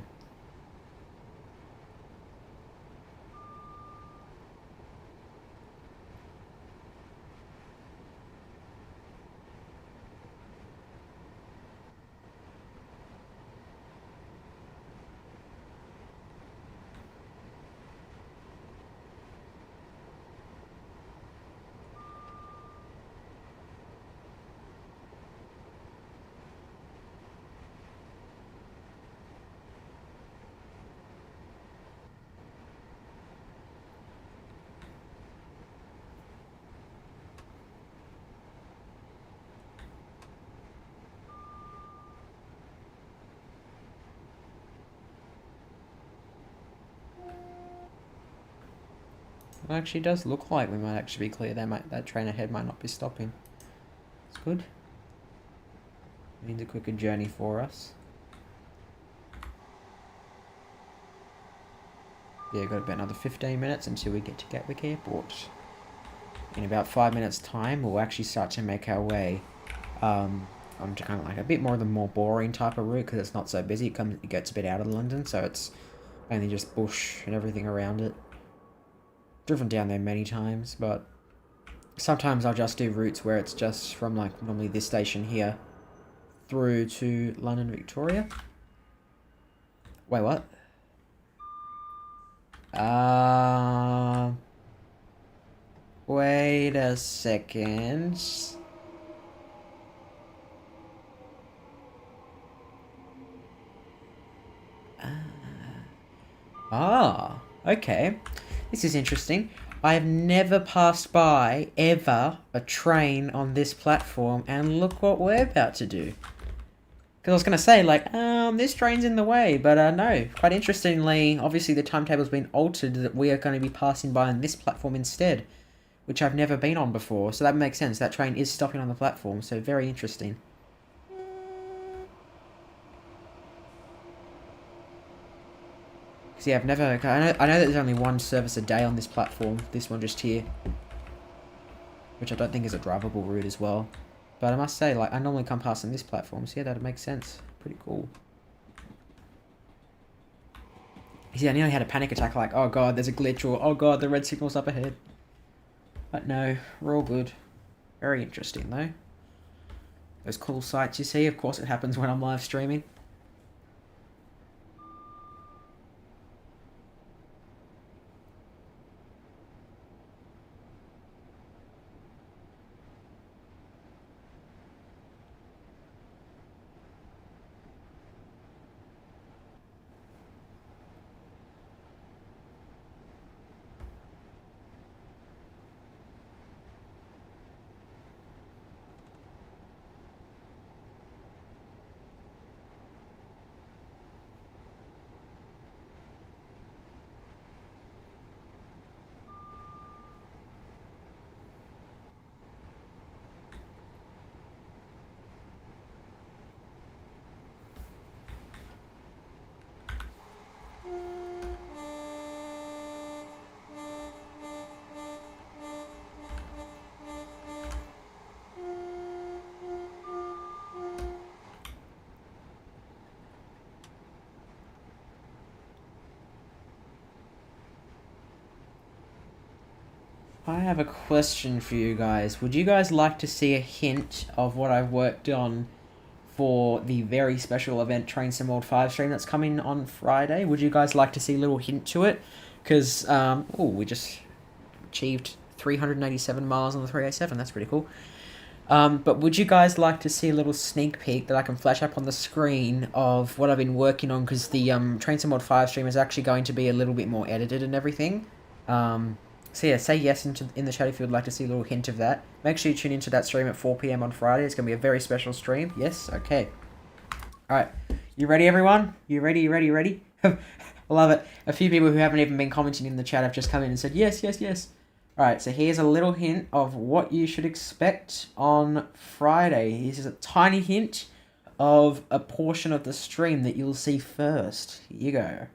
It actually does look like we might actually be clear. That train ahead might not be stopping. It's good. Means a quicker journey for us. Yeah, got about another 15 minutes until we get to Gatwick Airport. In about 5 minutes time, we'll actually start to make our way onto kind of like a bit more of the more boring type of route, because it's not so busy. It gets a bit out of London, so it's only just bush and everything around it. Driven down there many times, but sometimes I'll just do routes where it's just from like normally this station here through to London Victoria. Wait, what? Wait a second. Okay. This is interesting. I have never passed by, ever, a train on this platform, and look what we're about to do. Because I was going to say, like, this train's in the way, but no. Quite interestingly, obviously the timetable's been altered that we are going to be passing by on this platform instead, which I've never been on before, so that makes sense. That train is stopping on the platform, so very interesting. See, I've never... I know that there's only one service a day on this platform, this one just here, which I don't think is a drivable route as well. But I must say, like, I normally come past on this platform, so yeah, that makes sense. Pretty cool. See, I nearly had a panic attack, like, oh god, there's a glitch, or oh god, the red signal's up ahead. But no, we're all good. Very interesting, though. Those cool sights you see, of course it happens when I'm live streaming. I have a question for you guys. Would you guys like to see a hint of what I've worked on for the very special event Train Sim World 5 stream that's coming on Friday? Would you guys like to see a little hint to it? Because, we just achieved 387 miles on the 387. That's pretty cool. But would you guys like to see a little sneak peek that I can flash up on the screen of what I've been working on? Because the Train Sim World 5 stream is actually going to be a little bit more edited and everything. So yeah, say yes in the chat if you would like to see a little hint of that. Make sure you tune into that stream at 4 PM on Friday. It's going to be a very special stream. Yes? Okay. Alright. You ready, everyone? You ready? I love it. A few people who haven't even been commenting in the chat have just come in and said yes. Alright, so here's a little hint of what you should expect on Friday. Here's a tiny hint of a portion of the stream that you'll see first. Here you go.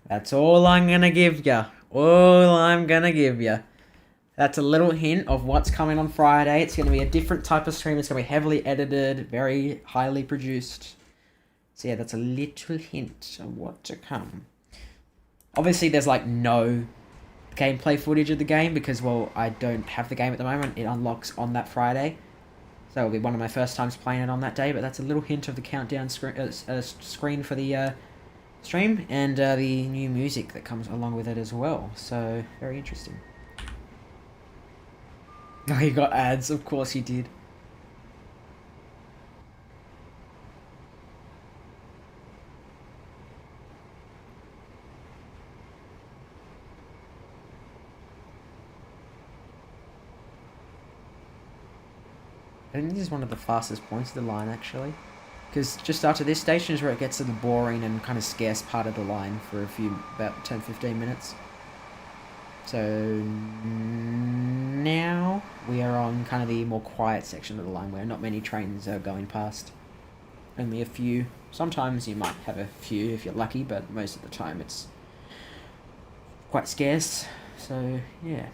That's all I'm gonna give ya. That's a little hint of what's coming on Friday. It's gonna be a different type of stream. It's gonna be heavily edited, very highly produced. So yeah, that's a little hint of what to come. Obviously, there's like no gameplay footage of the game because, well, I don't have the game at the moment. It unlocks on that Friday. So it'll be one of my first times playing it on that day, but that's a little hint of the countdown screen for the stream and the new music that comes along with it as well. So very interesting. Oh, you got ads, of course you did. I think this is one of the fastest points of the line, actually. Because just after this station is where it gets to the boring and kind of scarce part of the line for about 10-15 minutes. So now we are on kind of the more quiet section of the line where not many trains are going past. Only a few. Sometimes you might have a few if you're lucky, but most of the time it's quite scarce. So yeah.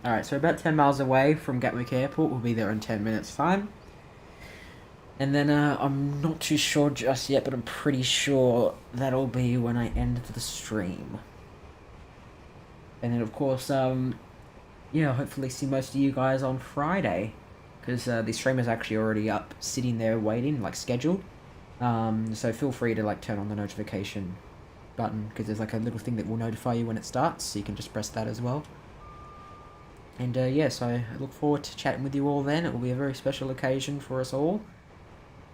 Alright, so about 10 miles away from Gatwick Airport. We'll be there in 10 minutes time. And then I'm not too sure just yet, but I'm pretty sure that'll be when I end the stream. And then of course, yeah, hopefully see most of you guys on Friday. Because the stream is actually already up, sitting there waiting, like scheduled. So feel free to like turn on the notification button, because there's like a little thing that will notify you when it starts, so you can just press that as well. And yeah, so I look forward to chatting with you all then. It will be a very special occasion for us all.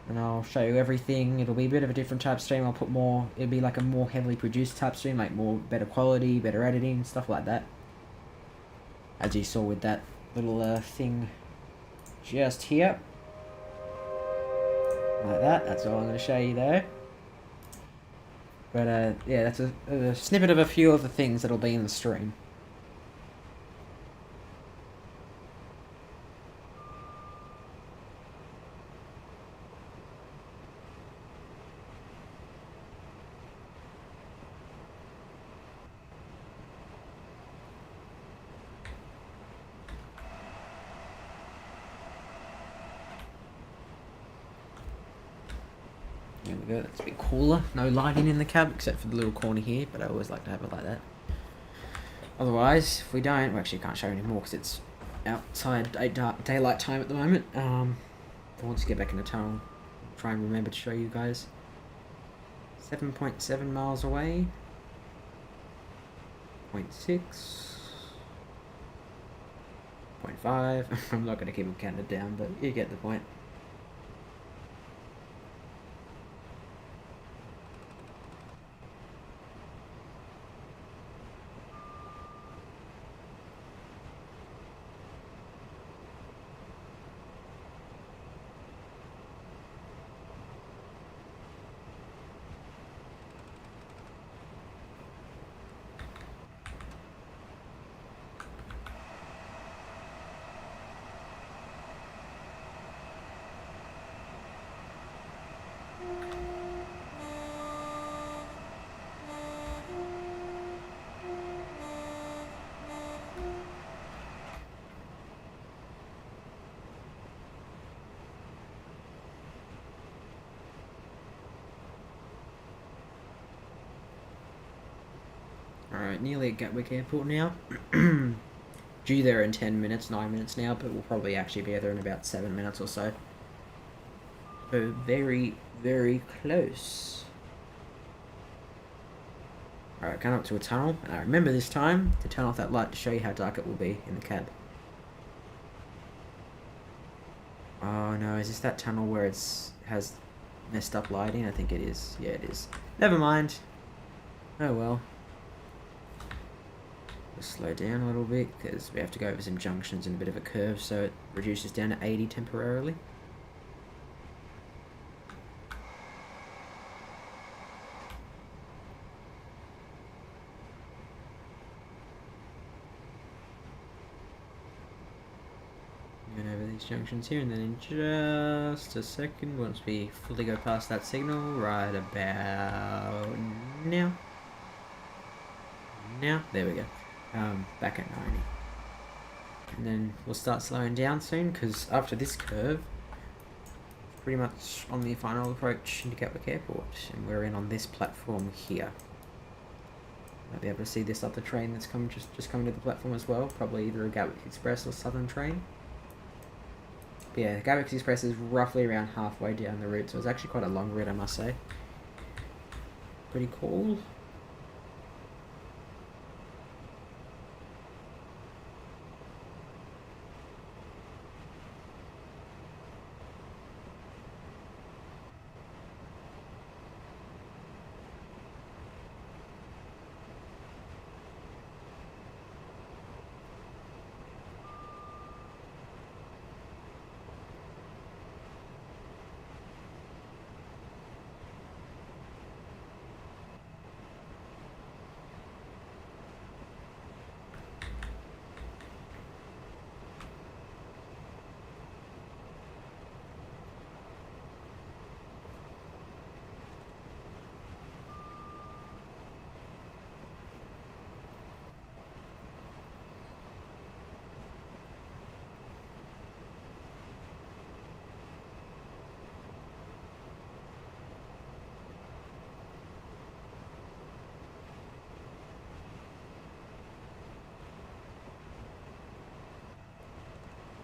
And I'll show you everything. It'll be a bit of a different type stream. I'll put more, it'll be like a more heavily produced type stream, like more better quality, better editing, stuff like that. As you saw with that little thing just here. Like that, that's all I'm going to show you there. But yeah, that's a snippet of a few of the things that'll be in the stream. There we go, that's a bit cooler. No lighting in the cab except for the little corner here, but I always like to have it like that. Otherwise, if we don't, we actually can't show anymore because it's outside daylight time at the moment. Once you get back in the tunnel, I'll try and remember to show you guys. 7.7 miles away. 0.6. 0.5. I'm not going to keep them counted down, but you get the point. Alright, nearly at Gatwick Airport now. Due there in 10 minutes, 9 minutes now, but we'll probably actually be there in about 7 minutes or so. So very, very close. Alright, going up to a tunnel, and I remember this time to turn off that light to show you how dark it will be in the cab. Oh no, is this that tunnel where it's has messed up lighting? I think it is. Yeah, it is. Never mind. Oh well. We'll slow down a little bit because we have to go over some junctions and a bit of a curve, so it reduces down to 80 temporarily. Going over these junctions here, and then in just a second, once we fully go past that signal, right about now. There we go. Back at 90. And then we'll start slowing down soon, because after this curve, pretty much on the final approach into Gatwick Airport, and we're in on this platform here. Might be able to see this other train that's coming just coming to the platform as well, probably either a Gatwick Express or Southern train. But yeah, Gatwick Express is roughly around halfway down the route, so it's actually quite a long route, I must say. Pretty cool.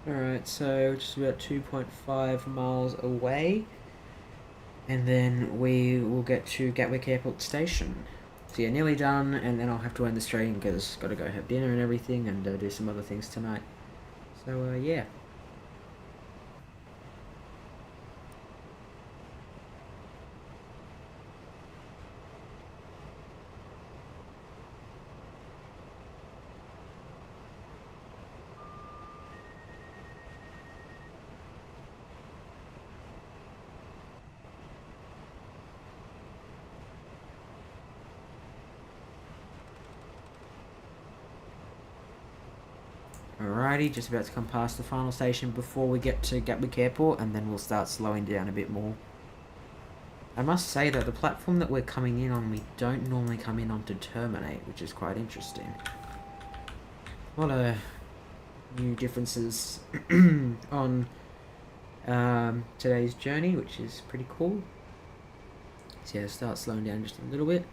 Alright, so just about 2.5 miles away, and then we will get to Gatwick Airport Station. So yeah, nearly done, and then I'll have to end the stream because got to go have dinner and everything, and do some other things tonight. So yeah. Alrighty, just about to come past the final station before we get to Gatwick Airport, and then we'll start slowing down a bit more. I must say that the platform that we're coming in on, we don't normally come in on to terminate, which is quite interesting. A lot of new differences on today's journey, which is pretty cool. So yeah, start slowing down just a little bit.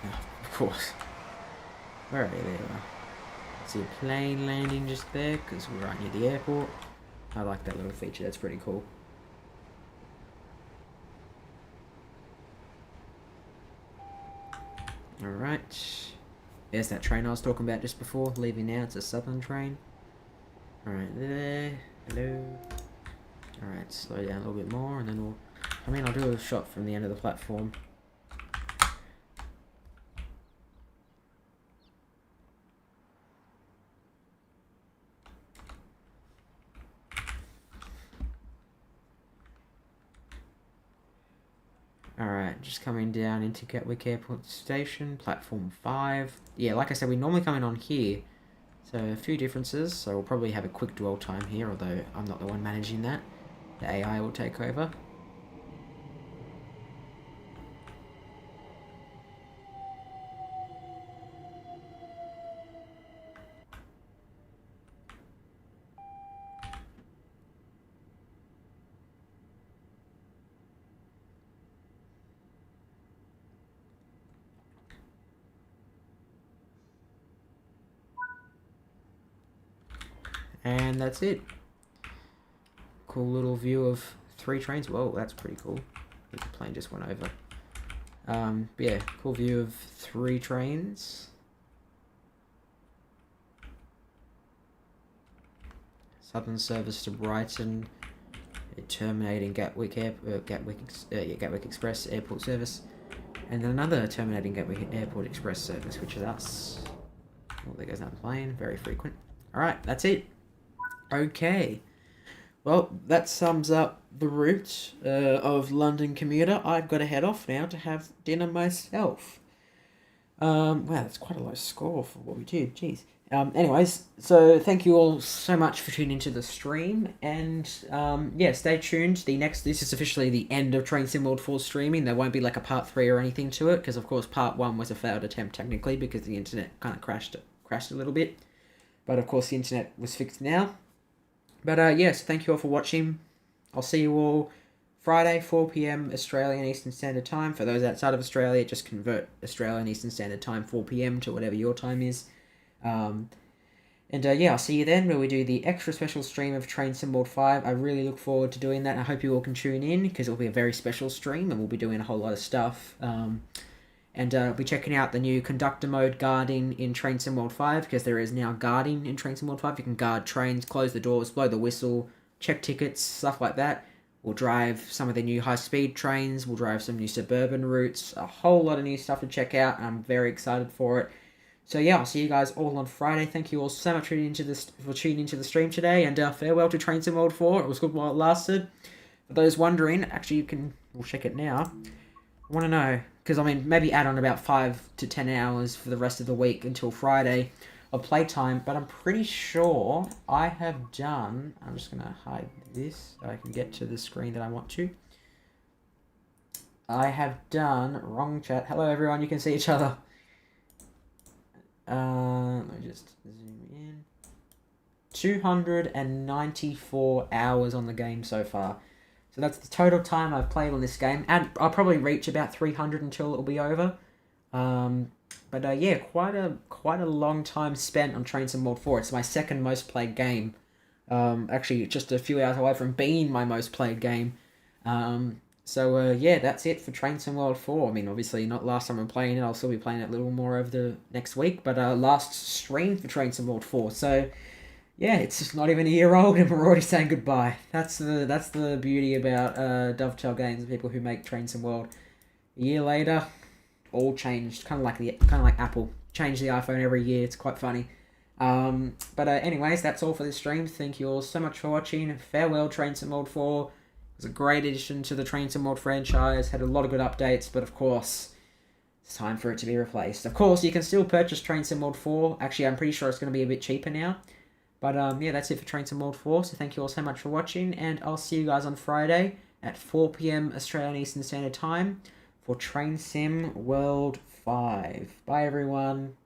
Oh, of course. Where are they? There you are. See a plane landing just there, because we're right near the airport. I like that little feature, that's pretty cool. Alright. There's that train I was talking about just before, leaving now. It's a Southern train. Alright, there. Hello. Alright, slow down a little bit more, and then I'll do a shot from the end of the platform. Alright, just coming down into Gatwick Airport Station, platform 5. Yeah, like I said, we normally come in on here. So, a few differences. So, we'll probably have a quick dwell time here, although I'm not the one managing that. The AI will take over. And that's it. Cool little view of 3 trains. Whoa, that's pretty cool. The plane just went over. But yeah, cool view of 3 trains. Southern service to Brighton, terminating Gatwick Express airport service, and then another terminating Gatwick Airport Express service, which is us. Oh, there goes another plane. Very frequent. All right, that's it. Okay. Well, that sums up the route of London commuter. I've got to head off now to have dinner myself. Wow, that's quite a low score for what we did. Jeez. Anyways, so thank you all so much for tuning into the stream, and yeah, stay tuned. This is officially the end of Train Sim World 4 streaming. There won't be like a part 3 or anything to it, because of course part 1 was a failed attempt technically, because the internet kind of crashed a little bit. But of course the internet was fixed now. But yes, thank you all for watching. I'll see you all Friday, 4 p.m. Australian Eastern Standard Time. For those outside of Australia, just convert Australian Eastern Standard Time 4 p.m. to whatever your time is. Yeah, I'll see you then, where we do the extra special stream of Train Sim World 5. I really look forward to doing that. I hope you all can tune in, because it'll be a very special stream, and we'll be doing a whole lot of stuff. I'll be checking out the new conductor mode guarding in Train Sim World 5, because there is now guarding in Train Sim World 5. You can guard trains, close the doors, blow the whistle, check tickets, stuff like that. We'll drive some of the new high-speed trains. We'll drive some new suburban routes. A whole lot of new stuff to check out, and I'm very excited for it. So yeah, I'll see you guys all on Friday. Thank you all so much for tuning into the stream today, and farewell to Train Sim World 4. It was good while it lasted. For those wondering, actually we'll check it now. I want to know, because I mean, maybe add on about 5 to 10 hours for the rest of the week until Friday of playtime, but I'm pretty sure I have done, I'm just going to hide this so I can get to the screen that I want to. I have done, wrong chat, hello everyone, you can see each other. Let me just zoom in. 294 hours on the game so far. So that's the total time I've played on this game. And I'll probably reach about 300 until it'll be over. Yeah, quite a long time spent on Train Sim World 4. It's my second most played game. Actually, just a few hours away from being my most played game. So yeah, that's it for Train Sim World 4. I mean, obviously not last time I'm playing it. I'll still be playing it a little more over the next week. But last stream for Train Sim World 4. So yeah, it's just not even a year old, and we're already saying goodbye. That's the beauty about Dovetail Games and people who make Train Sim World. A year later, all changed. Kind of like Apple change the iPhone every year. It's quite funny. But anyways, that's all for this stream. Thank you all so much for watching. Farewell, Train Sim World 4. It was a great addition to the Train Sim World franchise. Had a lot of good updates, but of course, it's time for it to be replaced. Of course, you can still purchase Train Sim World 4. Actually, I'm pretty sure it's going to be a bit cheaper now. But yeah, that's it for Train Sim World 4. So thank you all so much for watching, and I'll see you guys on Friday at 4 p.m. Australian Eastern Standard Time for Train Sim World 5. Bye, everyone.